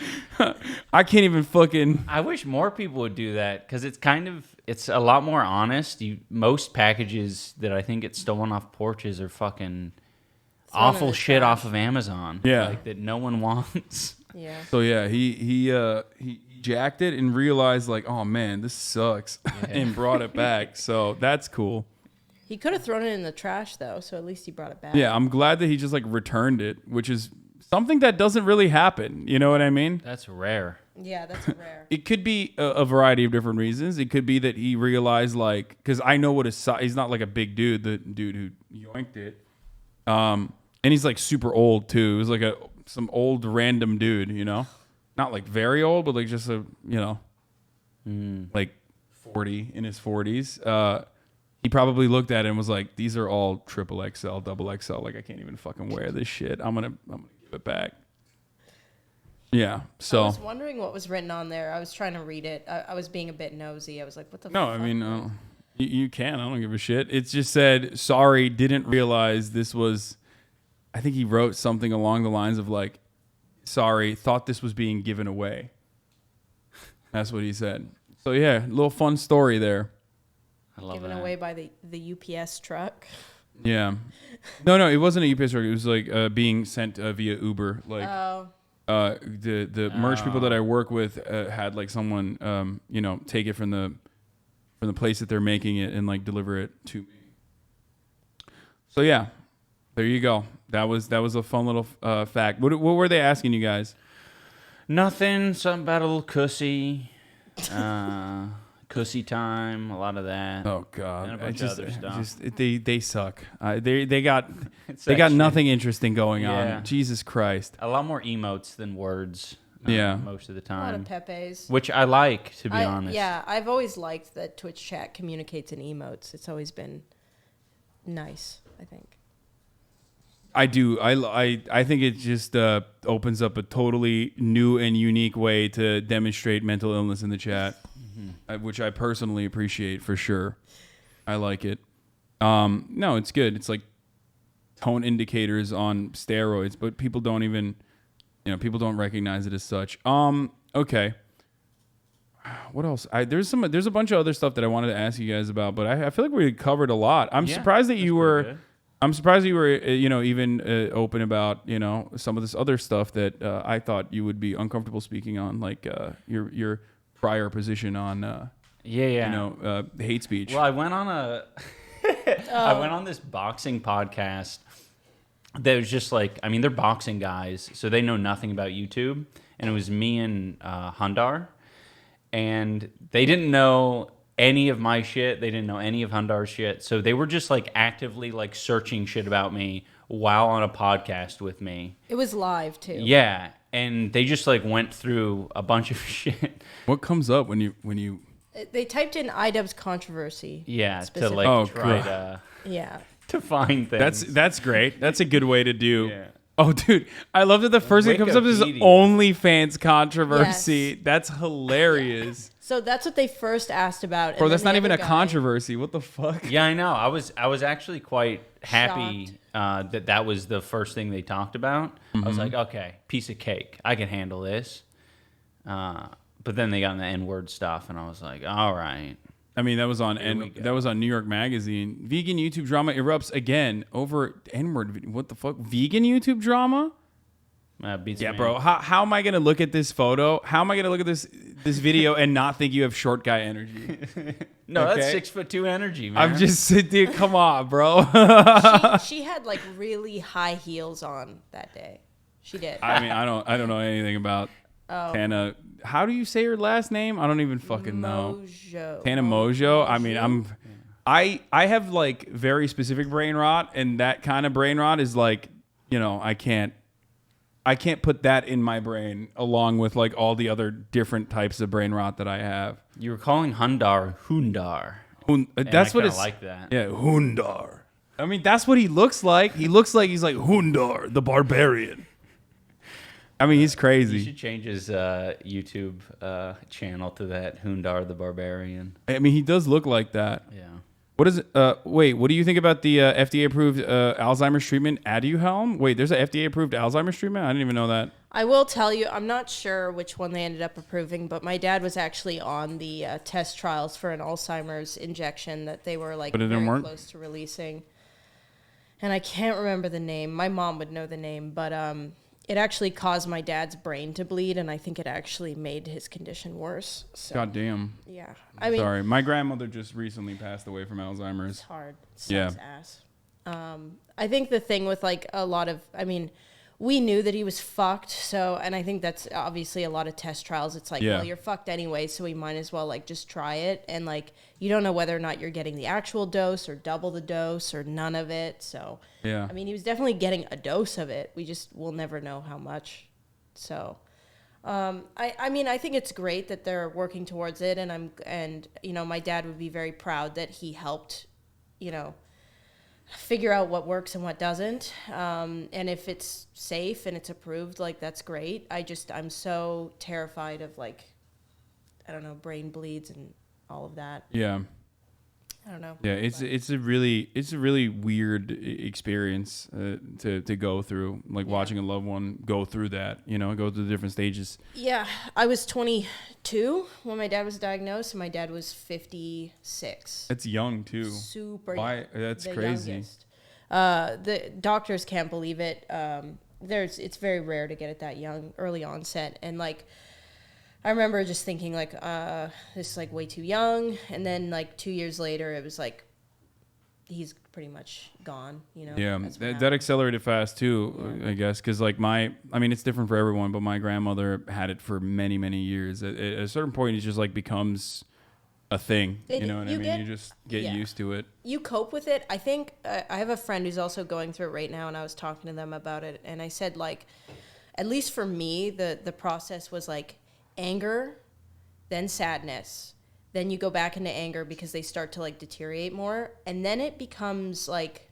can't even fucking. I wish more people would do that because it's a lot more honest. Most packages that I think get stolen off porches are fucking awful shit off of Amazon. Yeah. Like that no one wants. Yeah. So yeah, he jacked it and realized like, oh man, this sucks, and brought it back. So that's cool. He could have thrown it in the trash though, so at least he brought it back. Yeah, I'm glad that he just like returned it, which is something that doesn't really happen. You know what I mean? That's rare. Yeah, that's rare. It could be a variety of different reasons. It could be that he realized, like, because I know what his size. He's not like a big dude. The dude who yoinked it, and he's like super old too. It was like some old random dude, you know, not like very old, but like just like 40 in his 40s. He probably looked at it and was like, "These are all triple XL, double XL. Like I can't even fucking wear this shit. I'm gonna give it back." Yeah, so I was wondering what was written on there. I was trying to read it. I was being a bit nosy. I was like, what the no, fuck? I mean, you can. I don't give a shit. It just said, sorry, didn't realize this was, I think he wrote something along the lines of like, sorry, thought this was being given away. That's what he said. So yeah, little fun story there. I love Given that. away by the UPS truck. Yeah. No, it wasn't a UPS truck. It was like being sent via Uber. Like, the merch people that I work with had like someone take it from the place that they're making it and like deliver it to me. So yeah, there you go. That was a fun little fact. What were they asking you guys? Nothing. Something about a little cussy. Cussy time. A lot of that. Oh God, And a bunch of other stuff. They suck. They got actually- nothing interesting going Yeah. on. Jesus Christ. A lot more emotes than words. Yeah. Most of the A lot of time. Pepes. Which I like, to be honest. Yeah, I've always liked that Twitch chat communicates in emotes. It's always been nice, I think. I do. I think it just opens up a totally new and unique way to demonstrate mental illness in the chat, which I personally appreciate for sure. I like it. No, it's good. It's like tone indicators on steroids, but people don't even, people don't recognize it as such. Okay. What else? There's a bunch of other stuff that I wanted to ask you guys about, but I feel like we covered a lot. I'm surprised that you were. good. I'm surprised you were, even open about, some of this other stuff that I thought you would be uncomfortable speaking on, like your prior position on, hate speech. Well, I went on I went on this boxing podcast that was just like, I mean, they're boxing guys, so they know nothing about YouTube. And it was me and Hundar. And they didn't know any of my shit. They didn't know any of Hundar's shit. So they were just like actively like searching shit about me while on a podcast with me. It was live too. Yeah. And they just like went through a bunch of shit. What comes up when you They typed in Idubbz controversy. Yeah. To specifically. like try Yeah. to find things. that's great. That's a good way to do. Yeah. Oh, dude, I love that the first thing that comes up is Wikipedia. OnlyFans controversy. Yes. That's hilarious. So that's what they first asked about. and Bro, then that's the not even other a guy- controversy. What the fuck? Yeah, I know. I was actually quite happy that was the first thing they talked about. I was like, okay, piece of cake. I can handle this. But then they got in the N-word stuff, and I was like, all right. I mean, that was on we go. that was on New York Magazine. Vegan YouTube drama erupts again over N-word. What the fuck? Vegan YouTube drama? Beats Yeah, me. bro. How am I gonna look at this photo? How am I gonna look at this video and not think you have short guy energy? No, Okay. that's 6'2" energy, man. I'm just sitting. Come on, bro. She had like really high heels on that day. She did. I mean, I don't know anything about Tana. How do you say her last name? I don't even fucking know. Mojo. Tana Mojo. I mean, I have like very specific brain rot, and that kind of brain rot is like, I can't put that in my brain along with like all the other different types of brain rot that I have. You were calling Hundar. That's what I it's like that. Yeah, Hundar. I mean, that's what he looks like. He looks like he's like Hundar, the barbarian. I mean, he's He crazy. should change his YouTube channel to that Hundar the Barbarian. I mean, he does look like that. Yeah. What is it? Wait, what do you think about the FDA-approved Alzheimer's treatment, Aduhelm? Wait, there's an FDA-approved Alzheimer's treatment? I didn't even know that. I will tell you, I'm not sure which one they ended up approving, but my dad was actually on the test trials for an Alzheimer's injection that they were like But it didn't very work? close to releasing. And I can't remember the name. My mom would know the name, but it actually caused my dad's brain to bleed, and I think it actually made his condition worse. So, God damn. yeah. I mean, Sorry, my grandmother just recently passed away from it's Alzheimer's. hard. It sucks Yeah. ass. I think the thing with like a lot of, I mean, we knew that he was fucked. So, and I think that's obviously a lot of test trials. It's like, Yeah. well, you're fucked anyway, so we might as well like just try it. And like, you don't know whether or not you're getting the actual dose or double the dose or none of it. So, Yeah. I mean, he was definitely getting a dose of it. We just will never know how much. So, I mean, I think it's great that they're working towards it, and you know, my dad would be very proud that he helped, you know, figure out what works and what doesn't. And if it's safe and it's approved, like that's great. I'm so terrified of like, I don't know, brain bleeds and all of that. Yeah. I don't know. Yeah, it's a really weird experience to go through, like watching a loved one go through that, you know, go through the different stages. Yeah, I was 22 when my dad was diagnosed, and my dad was 56. It's young too. Super. Why? That's the crazy. Youngest. The doctors can't believe it. It's very rare to get it that young, early onset, and like, I remember just thinking like, this is like way too young, and then like 2 years later, it was like, he's pretty much gone. You know. Yeah, That's what that happened. accelerated fast too, I guess, because like I mean, it's different for everyone, but my grandmother had it for many, many years. At a certain point, it just like becomes a thing. You know what I mean? You just get used to it. You cope with it. I think I have a friend who's also going through it right now, and I was talking to them about it, and I said like, at least for me, the process was like anger, then sadness, then you go back into anger because they start to like deteriorate more, and then it becomes like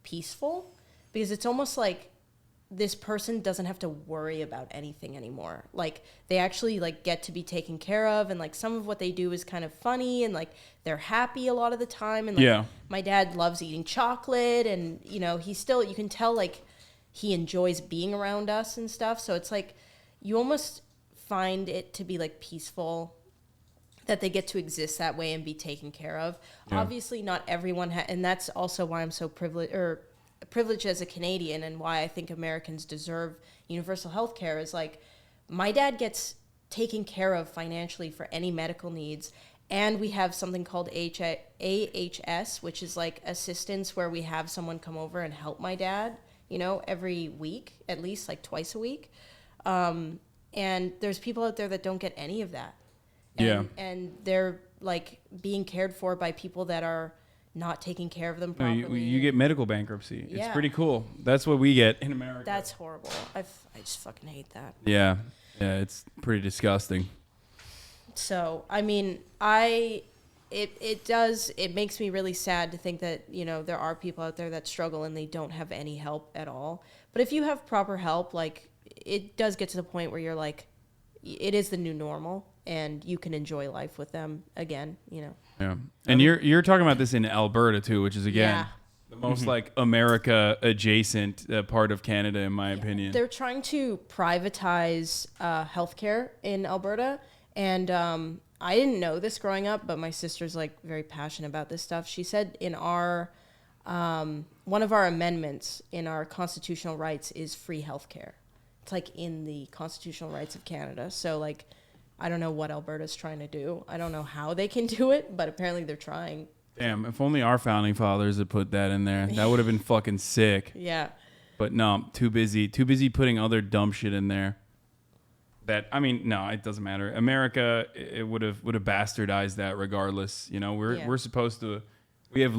peaceful because it's almost like this person doesn't have to worry about anything anymore. Like they actually like get to be taken care of, and like some of what they do is kind of funny, and like they're happy a lot of the time, and like Yeah. my dad loves eating chocolate, and you know, you can tell like he enjoys being around us and stuff. So it's like you almost find it to be like peaceful that they get to exist that way and be taken care of. Yeah. Obviously not everyone and that's also why I'm so privileged as a Canadian, and why I think Americans deserve universal health care is like, my dad gets taken care of financially for any medical needs, and we have something called AHS, which is like assistance, where we have someone come over and help my dad, you know, every week, at least like twice a week. And there's people out there that don't get any of that. And they're like being cared for by people that are not taking care of them No, properly. you get medical bankruptcy. It's Yeah. pretty cool. That's what we get in America. That's horrible. I just fucking hate that. Yeah, it's pretty disgusting. So, I mean, it makes me really sad to think that, you know, there are people out there that struggle and they don't have any help at all. But if you have proper help, like, it does get to the point where you're like, it is the new normal, and you can enjoy life with them again, you know. Yeah, and you're talking about this in Alberta too, which is again Yeah. the most like America adjacent part of Canada, in my opinion. They're trying to privatize healthcare in Alberta, and I didn't know this growing up, but my sister's like very passionate about this stuff. She said in our one of our amendments in our constitutional rights is free healthcare. It's like in the constitutional rights of Canada. So like, I don't know what Alberta's trying to do. I don't know how they can do it, but apparently they're trying. Damn, if only our founding fathers had put that in there, that would have been fucking sick. Yeah. But no, too busy putting other dumb shit in there. That, I mean, no, it doesn't matter. America, it would have bastardized that regardless. You know, we're supposed to, we have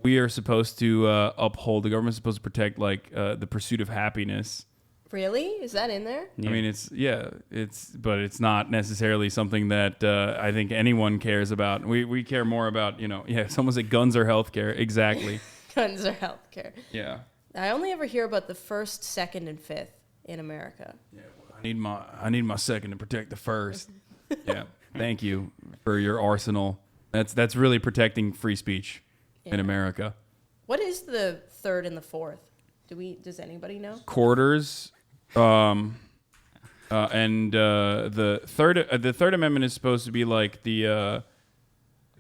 we are supposed to uphold, the government's supposed to protect like the pursuit of happiness. Really? Is that in there? I mean, but it's not necessarily something that I think anyone cares about. We care more about, you know, someone said guns are healthcare. Exactly. Guns are healthcare. Yeah. I only ever hear about the first, second, and fifth in America. Yeah. I need my second to protect the first. Yeah. Thank you for your arsenal. That's really protecting free speech in America. What is the third and the fourth? Does anybody know? Quarters. And the third amendment is supposed to be like the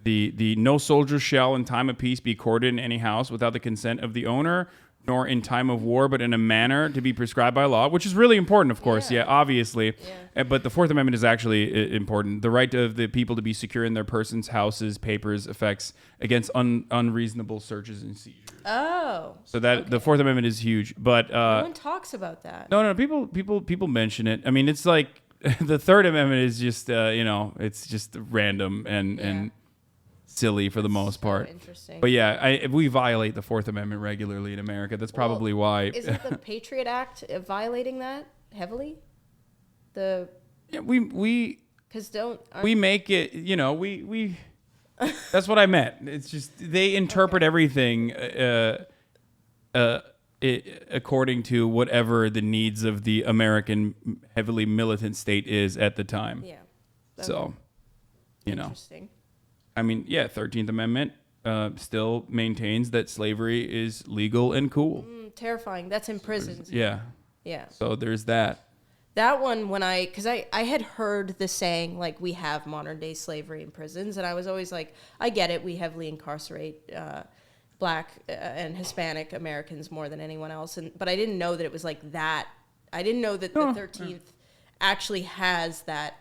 no soldier shall in time of peace be quartered in any house without the consent of the owner nor in time of war, but in a manner to be prescribed by law, which is really important, of course. Yeah, obviously. Yeah. But the Fourth Amendment is actually important. The right of the people to be secure in their persons, houses, papers, effects against unreasonable searches and seizures. Oh. So that the Fourth Amendment is huge. But no one talks about that. No. People mention it. I mean, it's like the Third Amendment is just it's just random and silly for the most part. Interesting. But yeah, we violate the Fourth Amendment regularly in America. That's probably why. Isn't the Patriot Act violating that heavily? We make it. We. That's what I meant. It's just they interpret everything according to whatever the needs of the American heavily militant state is at the time. Yeah. So, Interesting. I mean, 13th Amendment still maintains that slavery is legal and cool. Terrifying. That's in prisons. Yeah. Yeah. So there's that. That one, because I had heard the saying, like, we have modern day slavery in prisons. And I was always like, I get it. We heavily incarcerate Black and Hispanic Americans more than anyone else. But I didn't know that it was like that. I didn't know that the 13th actually has that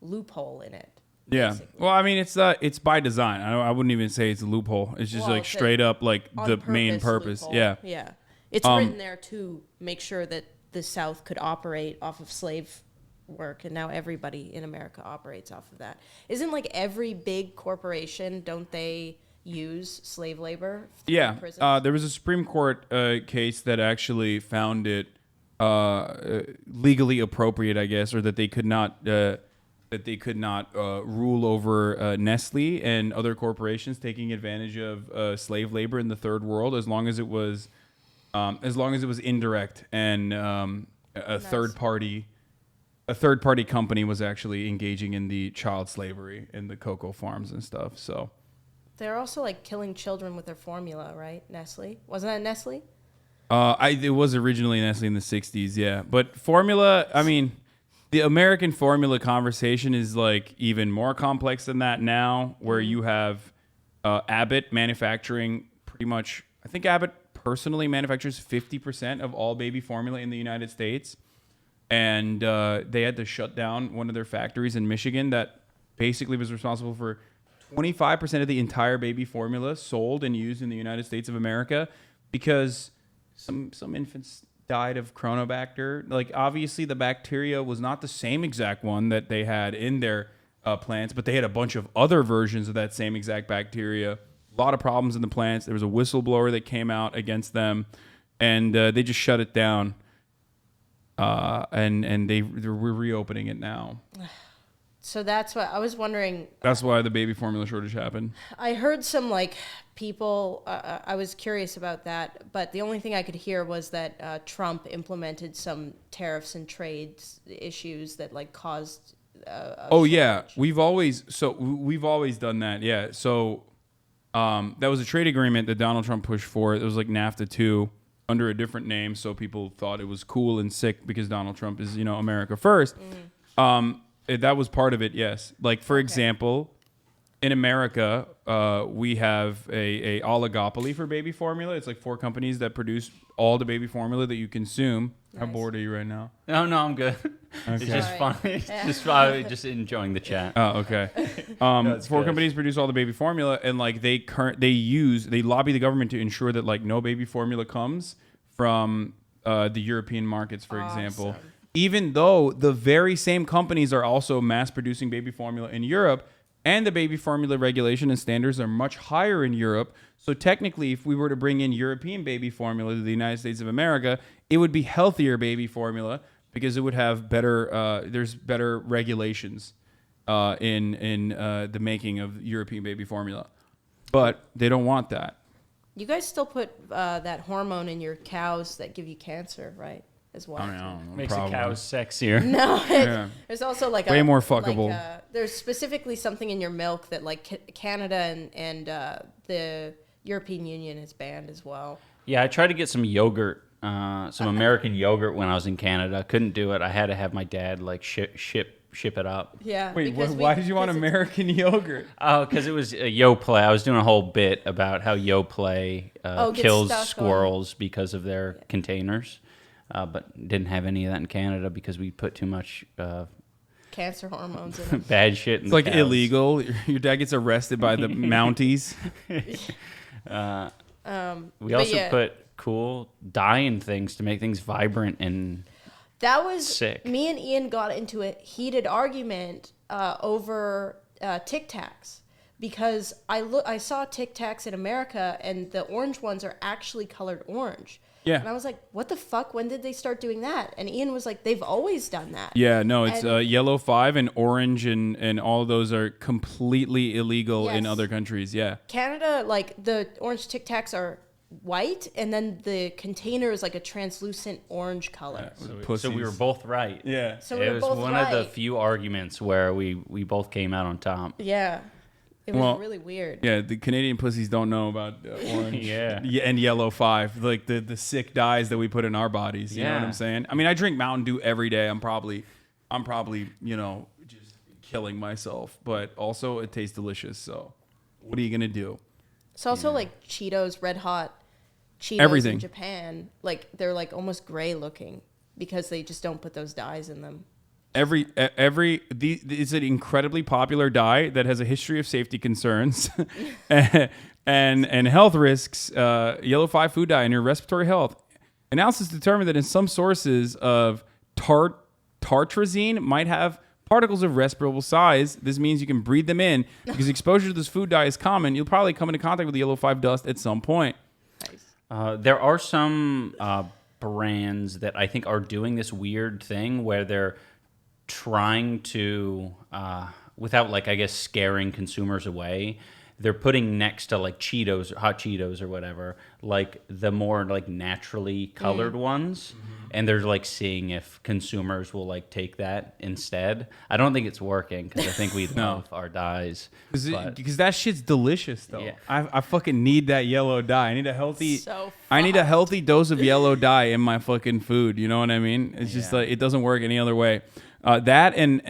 loophole in it. Yeah. Basically. Well, I mean, it's by design. I wouldn't even say it's a loophole. It's just like straight up like the main purpose. Loophole. Yeah. Yeah. It's written there to make sure that the South could operate off of slave work, and now everybody in America operates off of that. Isn't like every big corporation, don't they use slave labor? Yeah. There was a Supreme Court case that actually found it legally appropriate, I guess, or that they could not rule over Nestle and other corporations taking advantage of slave labor in the third world, as long as it was indirect and a third party company was actually engaging in the child slavery in the cocoa farms and stuff. So they're also like killing children with their formula, right? Nestle, wasn't that Nestle? It was originally Nestle in the 60s, yeah. But formula, I mean, the American formula conversation is like even more complex than that now, where you have Abbott manufacturing pretty much. I think Abbott personally manufactures 50% of all baby formula in the United States, and they had to shut down one of their factories in Michigan that basically was responsible for 25% of the entire baby formula sold and used in the United States of America, because some infants died of Chronobacter. Like, obviously the bacteria was not the same exact one that they had in their plants, but they had a bunch of other versions of that same exact bacteria. A lot of problems in the plants. There was a whistleblower that came out against them, and they just shut it down. And they're reopening it now. So that's what I was wondering. That's why the baby formula shortage happened. I heard some like people. I was curious about that, but the only thing I could hear was that Trump implemented some tariffs and trade issues that like caused. We've always done that. Yeah, so. That was a trade agreement that Donald Trump pushed for. It was like NAFTA 2 under a different name, so people thought it was cool and sick because Donald Trump is, America first. That was part of it, yes. Like, for example, in America, we have a oligopoly for baby formula. It's like 4 companies that produce all the baby formula that you consume. Nice. How bored are you right now? No, I'm good. Okay. It's just funny. Just enjoying the chat. Oh, okay. 4 companies produce all the baby formula, and like they lobby the government to ensure that like no baby formula comes from the European markets, for example. Even though the very same companies are also mass producing baby formula in Europe, and the baby formula regulation and standards are much higher in Europe. So technically, if we were to bring in European baby formula to the United States of America, it would be healthier baby formula because it would have better. There's better regulations in the making of European baby formula, but they don't want that. You guys still put that hormone in your cows that give you cancer, right? As well. I know. Makes the cows sexier. No, there's also like way more fuckable. Like, there's specifically something in your milk that like Canada and the European Union has banned as well. Yeah, I tried to get some yogurt, some American yogurt when I was in Canada. Couldn't do it. I had to have my dad like ship ship it up. Yeah. Wait, because why did you want because it's- American yogurt? Oh, because it was a Yoplait. I was doing a whole bit about how Yoplait Gets kills stuck on- squirrels because of their containers, but didn't have any of that in Canada because we put too much Cancer hormones in it. bad shit in It's the like cows. illegal. Your dad gets arrested by the Mounties. We But also yeah. put cool dye in things to make things vibrant and That was Sick. Me and Ian got into a heated argument over Tic Tacs because I saw Tic Tacs in America and the orange ones are actually colored orange. Yeah. And I was like, what the fuck? When did they start doing that? And Ian was like, they've always done that. Yeah, no, it's And- yellow 5 and orange and all of those are completely illegal in Yes. other countries. Yeah. Canada, like the orange Tic Tacs are white and then the container is like a translucent orange color. so we were both right. Yeah. So we It were was both one right. of the few arguments where we both came out on top. Yeah. It was Well, really weird. Yeah, the Canadian pussies don't know about orange Yeah. and yellow 5, like the sick dyes that we put in our bodies. You know what Yeah. I'm saying? I mean, I drink Mountain Dew every day. I'm probably, just killing myself, but also it tastes delicious. So what are you going to do? It's also like Cheetos, Red Hot Cheetos Everything. in Japan. Like they're like almost gray looking because they just don't put those dyes in them. It's an incredibly popular dye that has a history of safety concerns and health risks. Yellow 5 food dye and your respiratory health. Analysis determined that in some sources of tartrazine might have particles of respirable size. This means you can breathe them in because exposure to this food dye is common. You'll probably come into contact with the yellow 5 dust at some point. Nice. There are some brands that I think are doing this weird thing where they're trying to, without like I guess scaring consumers away, they're putting next to like Cheetos or hot Cheetos or whatever, like the more like naturally colored ones. And they're like seeing if consumers will like take that instead. I don't think it's working because I think we love our dyes. but- Because that shit's delicious though. Yeah. I fucking need that yellow dye. I need a healthy So I need a fucked. healthy dose of yellow dye in my fucking food. You know what I mean? It's just Yeah. like it doesn't work any other way. That and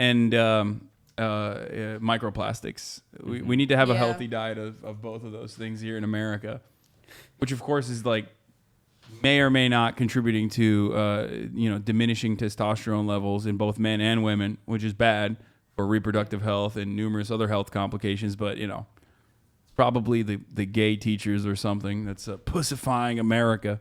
microplastics. We need to have a Yeah. healthy diet of both of those things here in America, which of course is like may or may not contributing to diminishing testosterone levels in both men and women, which is bad for reproductive health and numerous other health complications. But probably the gay teachers or something that's pussifying America.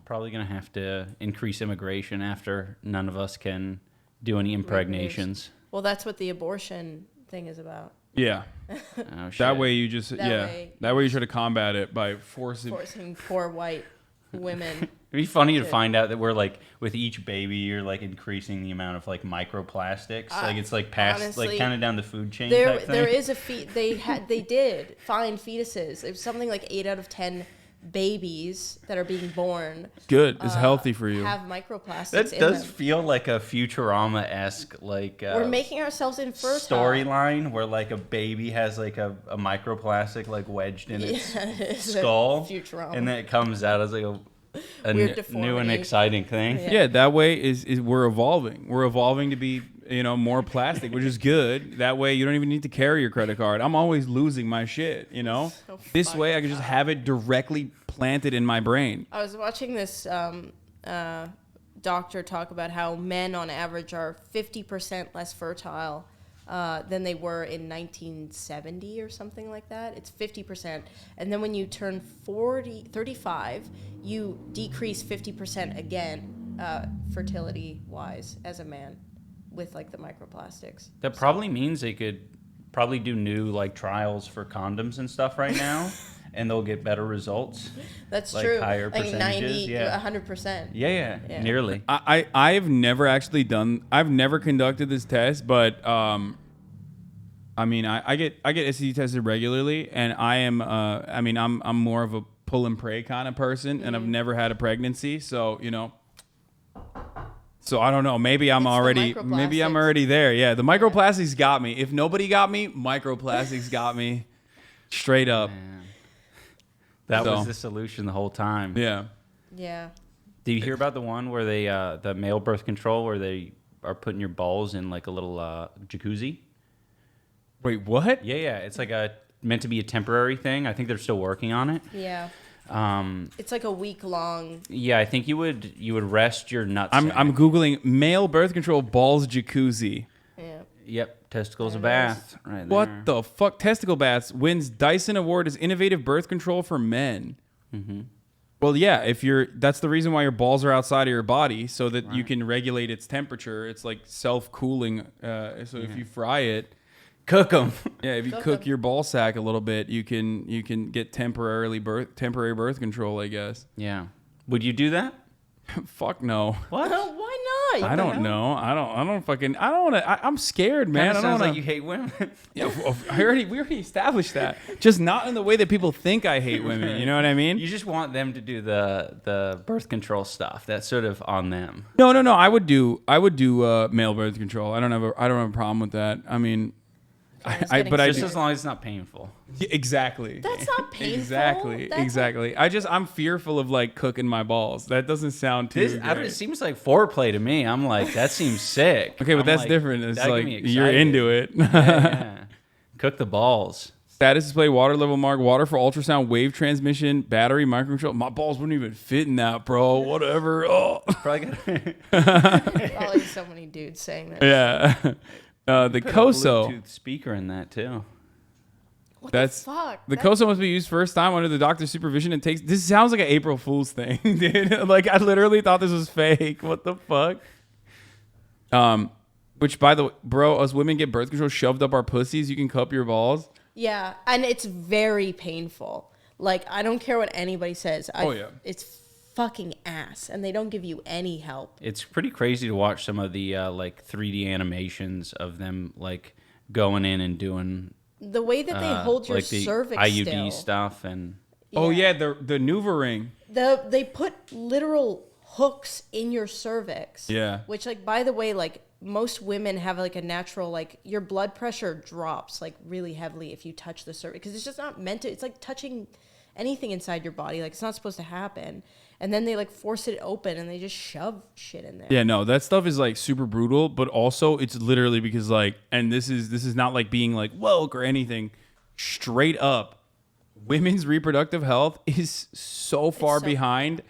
Probably gonna have to increase immigration after none of us can do any impregnations. Well, that's what the abortion thing is about. Yeah. Oh, shit. That way you just way- that way you try to combat it by forcing. Forcing poor white women. It'd be funny to find out that we're like with each baby, you're like increasing the amount of like microplastics. Like it's like past, honestly, like kind of down the food chain. There type there thing. is they did find fetuses. It was something like 8 out of 10 babies that are being born Good. It's healthy for you. have microplastics That in does them. feel like a Futurama-esque like We're making ourselves infertile. storyline where like a baby has like a microplastic like wedged in its It's a skull, Futurama. and then it comes out as like a Weird new and deformity. exciting thing. Yeah, that way is we're evolving. We're evolving to be more plastic, which is good. That way you don't even need to carry your credit card. I'm always losing my shit. So This fucked way I can just have it directly planted in my brain. I was watching this doctor talk about how men on average are 50% less fertile than they were in 1970 or something like that. It's 50%. And then when you turn 35, you decrease 50% again, fertility-wise, as a man with, like, the microplastics. That probably means they could probably do new like trials for condoms and stuff right now, and they'll get better results. That's Like true. higher like percentages, 90, yeah. 100%. Yeah, Yeah. nearly. I've never actually I've never conducted this test, but I get STD tested regularly, and I'm more of a pull and pray kind of person, and I've never had a pregnancy, so So I don't know. Maybe I'm It's the already there. Yeah, the microplastics got me. If nobody got me, microplastics got me. Straight up. Man. That So. was the solution the whole time. Yeah. Yeah. Do you hear about the one where they the male birth control where they are putting your balls in like a little jacuzzi. Wait, what? Yeah. It's like meant to be a temporary thing. I think they're still working on it. Yeah. It's like a week long. Yeah, I think you would rest your nuts. I'm googling male birth control balls jacuzzi. Yeah. Yep, testicles a There it is. bath. Right there. What the fuck? Testicle baths wins Dyson Award as innovative birth control for men. Mm-hmm. Well, yeah, that's the reason why your balls are outside of your body, so that you can regulate its temperature. It's like self-cooling. So if you fry it, Cook them. yeah, if you cook your ball sack a little bit, you can get temporary birth control, I guess. Yeah. Would you do that? Fuck no. What? Why not? I don't know. I don't want to. I'm scared, man. Kinda I don't sounds wanna, like you hate women. Yeah, we already established that. Just not in the way that people think I hate women. You know what I mean? You just want them to do the birth control stuff. That's sort of on them. No. I would do male birth control. I don't have a problem with that. I mean, Just as long as it's not painful. Exactly. That's not painful. Exactly. That's Exactly. I'm fearful of like cooking my balls. That doesn't sound too. It seems like foreplay to me. I'm like, that seems sick. Okay, but I'm that's like, different. It's that get like me you're excited. into it. Yeah. Cook the balls. Status display, water level mark, water for ultrasound, wave transmission, battery, microcontrol. My balls wouldn't even fit in that, bro. Whatever. Oh. Probably got Probably so many dudes saying that. Yeah. The COSO. Bluetooth speaker in that too. What That's the fuck? The COSO must be used first time under the doctor's supervision. It takes. This sounds like an April Fool's thing, dude. Like I literally thought this was fake. What the fuck? Which by the way, bro, us women get birth control shoved up our pussies. You can cup your balls. Yeah, and it's very painful. Like I don't care what anybody says. Yeah. It's fucking ass, and they don't give you any help. It's pretty crazy to watch some of the like 3D animations of them like going in and doing The way that they hold your like the cervix IUD still. stuff and Oh yeah, the Nuva ring. They put literal hooks in your cervix. Yeah. Which, like, by the way, like most women have like a natural, like your blood pressure drops like really heavily if you touch the cervix because it's just not meant to. It's like touching anything inside your body. Like it's not supposed to happen. And then they like force it open and they just shove shit in there. Yeah, no, that stuff is like super brutal, but also it's literally because like, and this is not like being like woke or anything. Straight up, women's reproductive health is so far behind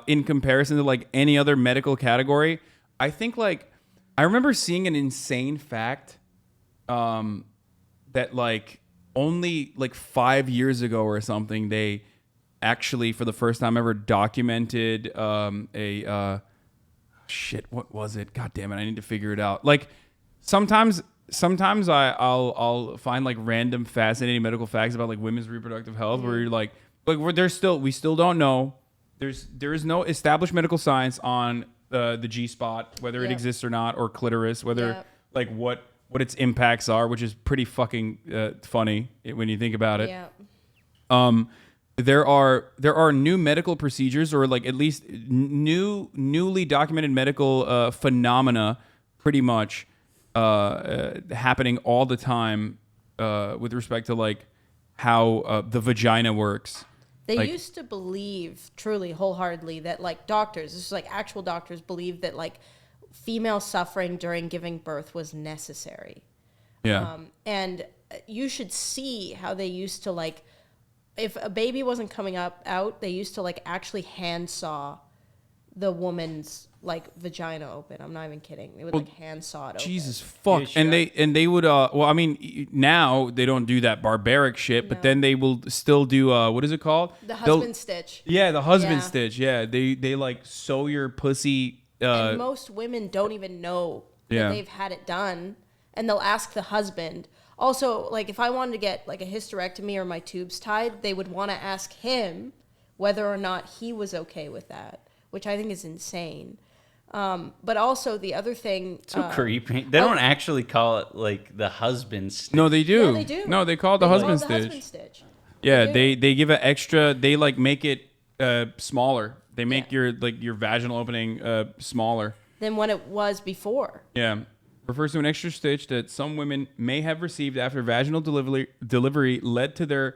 in comparison to like any other medical category. I think like I remember seeing an insane fact that like only like 5 years ago or something they actually for the first time ever documented shit, what was it? God damn it, I need to figure it out. Like sometimes I'll find like random fascinating medical facts about like women's reproductive health where you're like we still don't know. There is no established medical science on the G spot, whether it exists or not, or clitoris, whether like what its impacts are, which is pretty fucking funny when you think about it. Yeah. There are new medical procedures, or like at least newly documented medical phenomena, pretty much happening all the time with respect to like how the vagina works. They Like- used to believe truly wholeheartedly that like doctors, this is like actual doctors believed that like female suffering during giving birth was necessary. Yeah. And you should see how they used to like, if a baby wasn't coming out, they used to like actually hand saw the woman's like vagina open. I'm not even kidding. They would like hand saw it open. Jesus fuck. Yeah, And they would well I mean now they don't do that barbaric shit, but then they will still do what is it called? The husband stitch. Yeah, the husband Yeah. stitch. Yeah, they like sew your pussy And most women don't even know that they've had it done, and they'll ask the husband. Also, like if I wanted to get like a hysterectomy or my tubes tied, they would want to ask him whether or not he was okay with that, which I think is insane. But also the other thing, so creepy. They don't actually call it like the husband stitch. No, they do. Yeah, they do. No, they call it the they call husband it the stitch. husband stitch. Yeah, They they give it extra. They like make it smaller. They make your vaginal opening smaller. Than when it was before. Yeah. Refers to an extra stitch that some women may have received after vaginal delivery led to their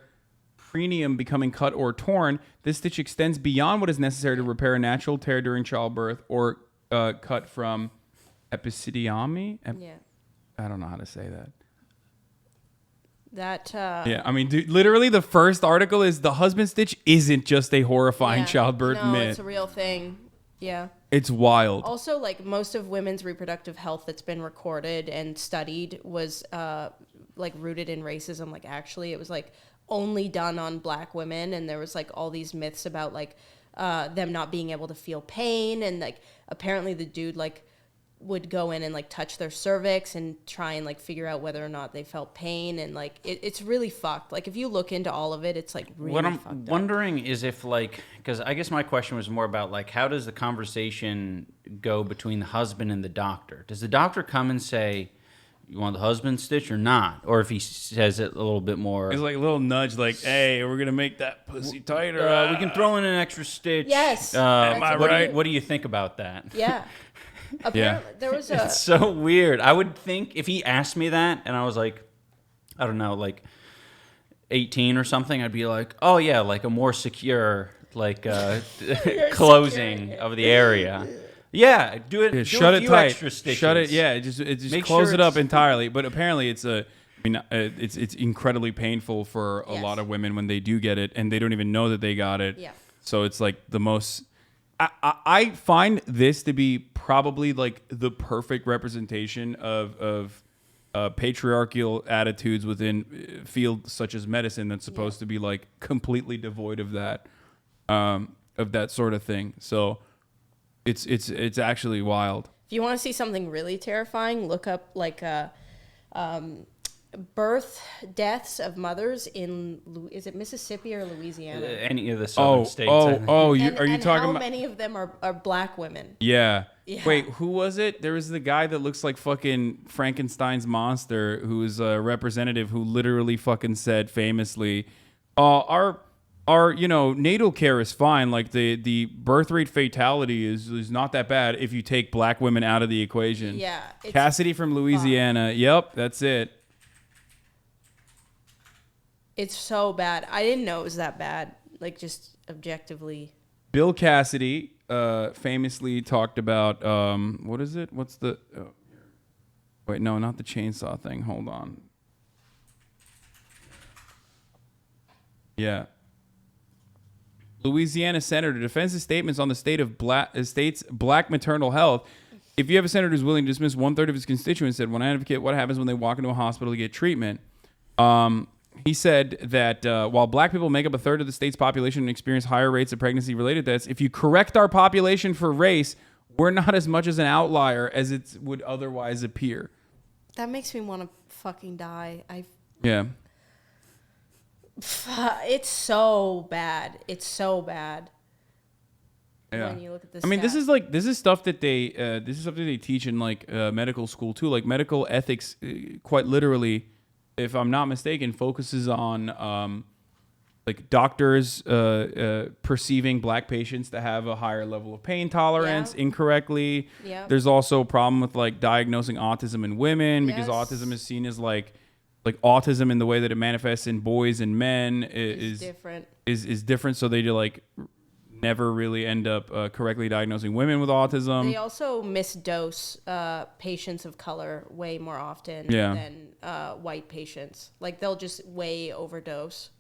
perineum becoming cut or torn. This stitch extends beyond what is necessary to repair a natural tear during childbirth or cut from Episiotomy? Yeah. I don't know how to say that. That. Yeah, I mean, dude, literally the first article is the husband stitch isn't just a horrifying yeah. childbirth No, myth. it's a real thing. Yeah. It's wild. Also, like most of women's reproductive health that's been recorded and studied was like rooted in racism. Like actually, it was like only done on black women, and there was like all these myths about like them not being able to feel pain, and like apparently the dude like would go in and like touch their cervix and try and like figure out whether or not they felt pain, and like it's really fucked. Like if you look into all of it, it's like really What I'm fucked up. wondering is if, like, because I guess my question was more about, like, how does the conversation go between the husband and the doctor? Does the doctor come and say, you want the husband stitch or not? Or if he says it a little bit more, It's like a little nudge, like, "Hey, we're gonna make that pussy tighter. we can throw in an extra stitch. Yes. Am I what right?" what do you think about that? Yeah. Apparently, there was a It's so weird. I would think if he asked me that and I was like, I don't know, like 18 or something, I'd be like, oh yeah, like a more secure, like closing of the area. Yeah, do it. Yeah, do shut a it few tight. Extra stitches. Shut it. Yeah, it just Make close sure it up it's- entirely. But apparently, it's it's incredibly painful for a Yes. lot of women when they do get it, and they don't even know that they got it. Yeah. So it's like the most. I find this to be probably like the perfect representation of patriarchal attitudes within fields such as medicine that's supposed to be like completely devoid of that sort of thing. So it's actually wild. If you want to see something really terrifying, look up like birth deaths of mothers in is it Mississippi or Louisiana? Any of the southern states. I think. Are you And talking how about? many of them are black women? Yeah. Yeah. Wait, who was it? There was the guy that looks like fucking Frankenstein's monster, who is a representative who literally fucking said famously, our natal care is fine. Like the birth rate fatality is not that bad if you take black women out of the equation. Yeah, it's Cassidy from Louisiana. Yep, that's it. It's so bad. I didn't know it was that bad. Like just objectively. Bill Cassidy famously talked about what is it? What's the? Wait, no, not the chainsaw thing. Hold on. Yeah. Louisiana senator defends his statements on the state's black maternal health. If you have a senator who's willing to dismiss 1/3 of his constituents, said one advocate, what happens when they walk into a hospital to get treatment? He said that while black people make up 1/3 of the state's population and experience higher rates of pregnancy-related deaths, if you correct our population for race, we're not as much as an outlier as it would otherwise appear. That makes me want to fucking die. Yeah. It's so bad. It's so bad. Yeah. When you look at the I mean, this stats. is stuff that they teach in like medical school too. Like medical ethics, quite literally, if I'm not mistaken, focuses on like doctors perceiving black patients to have a higher level of pain tolerance Yeah. incorrectly. Yeah. There's also a problem with like diagnosing autism in women because Yes. autism is seen as like autism in the way that it manifests in boys and men It's different. is different. So they like never really end up correctly diagnosing women with autism. They also misdose patients of color way more often Yeah. than white patients. Like they'll just way overdose,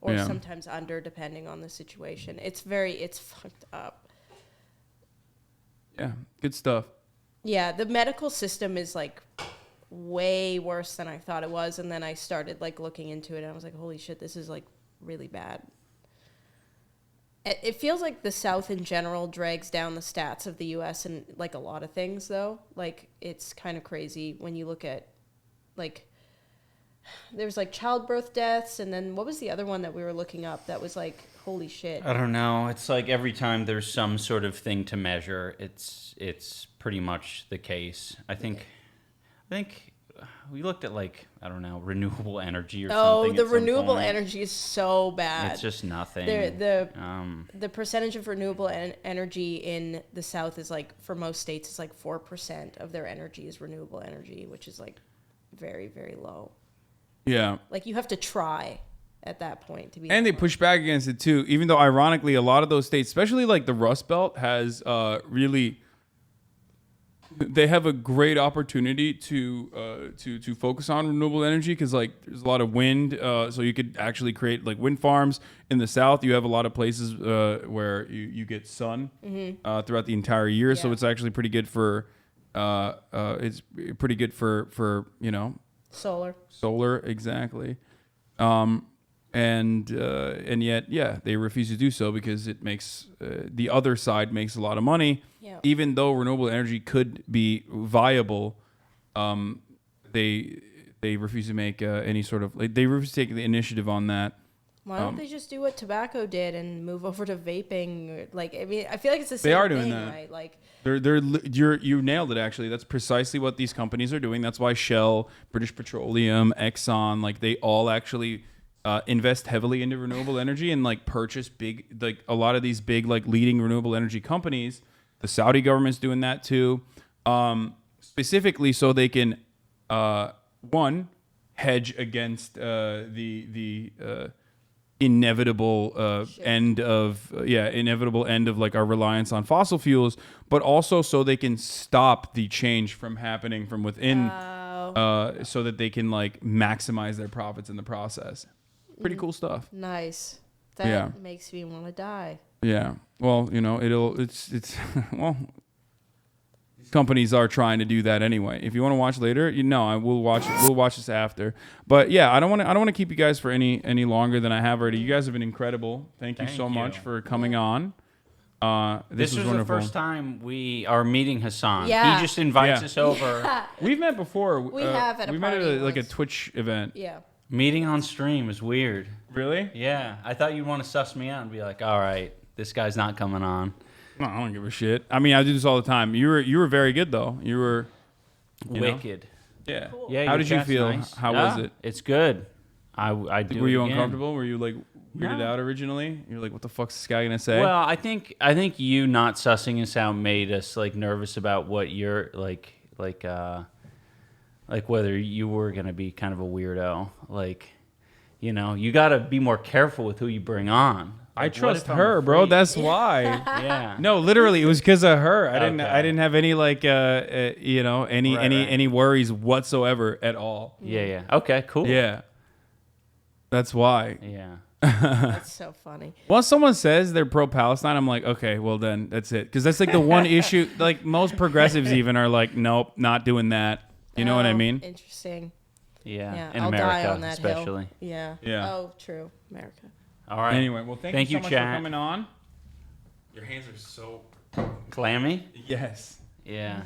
or Yeah. sometimes under, depending on the situation. It's fucked up. Yeah, good stuff. Yeah, the medical system is like way worse than I thought it was, and then I started like looking into it, and I was like, holy shit, this is like really bad. It feels like the South in general drags down the stats of the U.S. and like a lot of things, though. Like it's kind of crazy when you look at like there's like childbirth deaths, and then what was the other one that we were looking up that was like holy shit? I don't know. It's like every time there's some sort of thing to measure, it's pretty much the case. I think we looked at like, I don't know, renewable energy or Oh, something. the at some renewable point. energy is so bad. It's just nothing. The percentage of renewable energy in the South is like, for most states, it's like 4% of their energy is renewable energy, which is like very, very low. Yeah. Like you have to try at that point to be. And they push back against it too, even though ironically a lot of those states, especially like the Rust Belt, has really they have a great opportunity to focus on renewable energy because like there's a lot of wind, so you could actually create like wind farms in the south. You have a lot of places where you get sun throughout the entire year, so it's actually pretty good for solar exactly. And yet, they refuse to do so because it makes the other side makes a lot of money. Yeah. Even though renewable energy could be viable, they refuse to make any sort of they refuse to take the initiative on that. Why don't they just do what tobacco did and move over to vaping? Like, I mean, I feel like it's the same they are thing, doing that. right? Like, you nailed it. Actually, that's precisely what these companies are doing. That's why Shell, British Petroleum, Exxon, like they all actually invest heavily into renewable energy and like purchase big, like a lot of these big like leading renewable energy companies. The Saudi government's doing that too, specifically so they can one hedge against the inevitable end of like our reliance on fossil fuels, but also so they can stop the change from happening from within, so that they can like maximize their profits in the process. Pretty cool stuff. Nice. That makes me want to die. Yeah. Well, you know, it's well, companies are trying to do that anyway. If you want to watch later, we'll watch this after. But yeah, I don't want to keep you guys for any longer than I have already. You guys have been incredible. Thank you so much for coming on. This was wonderful. The first time we are meeting Hassan. Yeah. He just invites us over. Yeah. We've met before. We have at a met party at like a once. Twitch event. Yeah. Meeting on stream is weird. Really? Yeah. I thought you'd want to suss me out and be like, all right, this guy's not coming on. No, I don't give a shit. I mean, I do this all the time. You were very good though. You were wicked. Know? Yeah. Cool. Yeah. How your did you chat's feel? nice. How was it? It's good. I do. Were you it again. uncomfortable? Were you like weirded out originally? You're like, what the fuck's this guy gonna say? Well, I think you not sussing us out made us like nervous about what you're like whether you were gonna be kind of a weirdo. Like, you know, you gotta be more careful with who you bring on. I Like, trust what if I'm her, bro. afraid? That's why. Yeah. No, literally, it was because of her. I Okay. didn't have any like any worries whatsoever at all. Yeah. Okay. Cool. Yeah. That's why. Yeah. That's so funny. Once someone says they're pro-Palestine, I'm like, okay, well then that's it. Because that's like the one issue. Like most progressives even are like, nope, not doing that. You know what I mean? Interesting. Yeah. In I'll America, die on that especially. hill. Yeah. Yeah. Oh, true. America. All right. Anyway, well, thank you so much chat. for coming on. Your hands are so Clammy. yes. Yeah.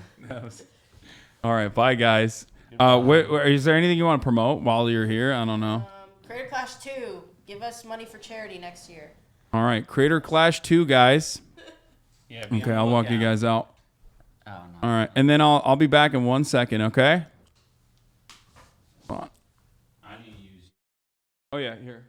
All right, bye guys. Is there anything you want to promote while you're here? I don't know. Creator Clash 2. Give us money for charity next year. All right, Creator Clash 2, guys. Yeah. Okay, I'll walk you guys out. Oh, no. All right, and then I'll be back in 1 second. Okay. Hold on. I need to use. Oh yeah, here.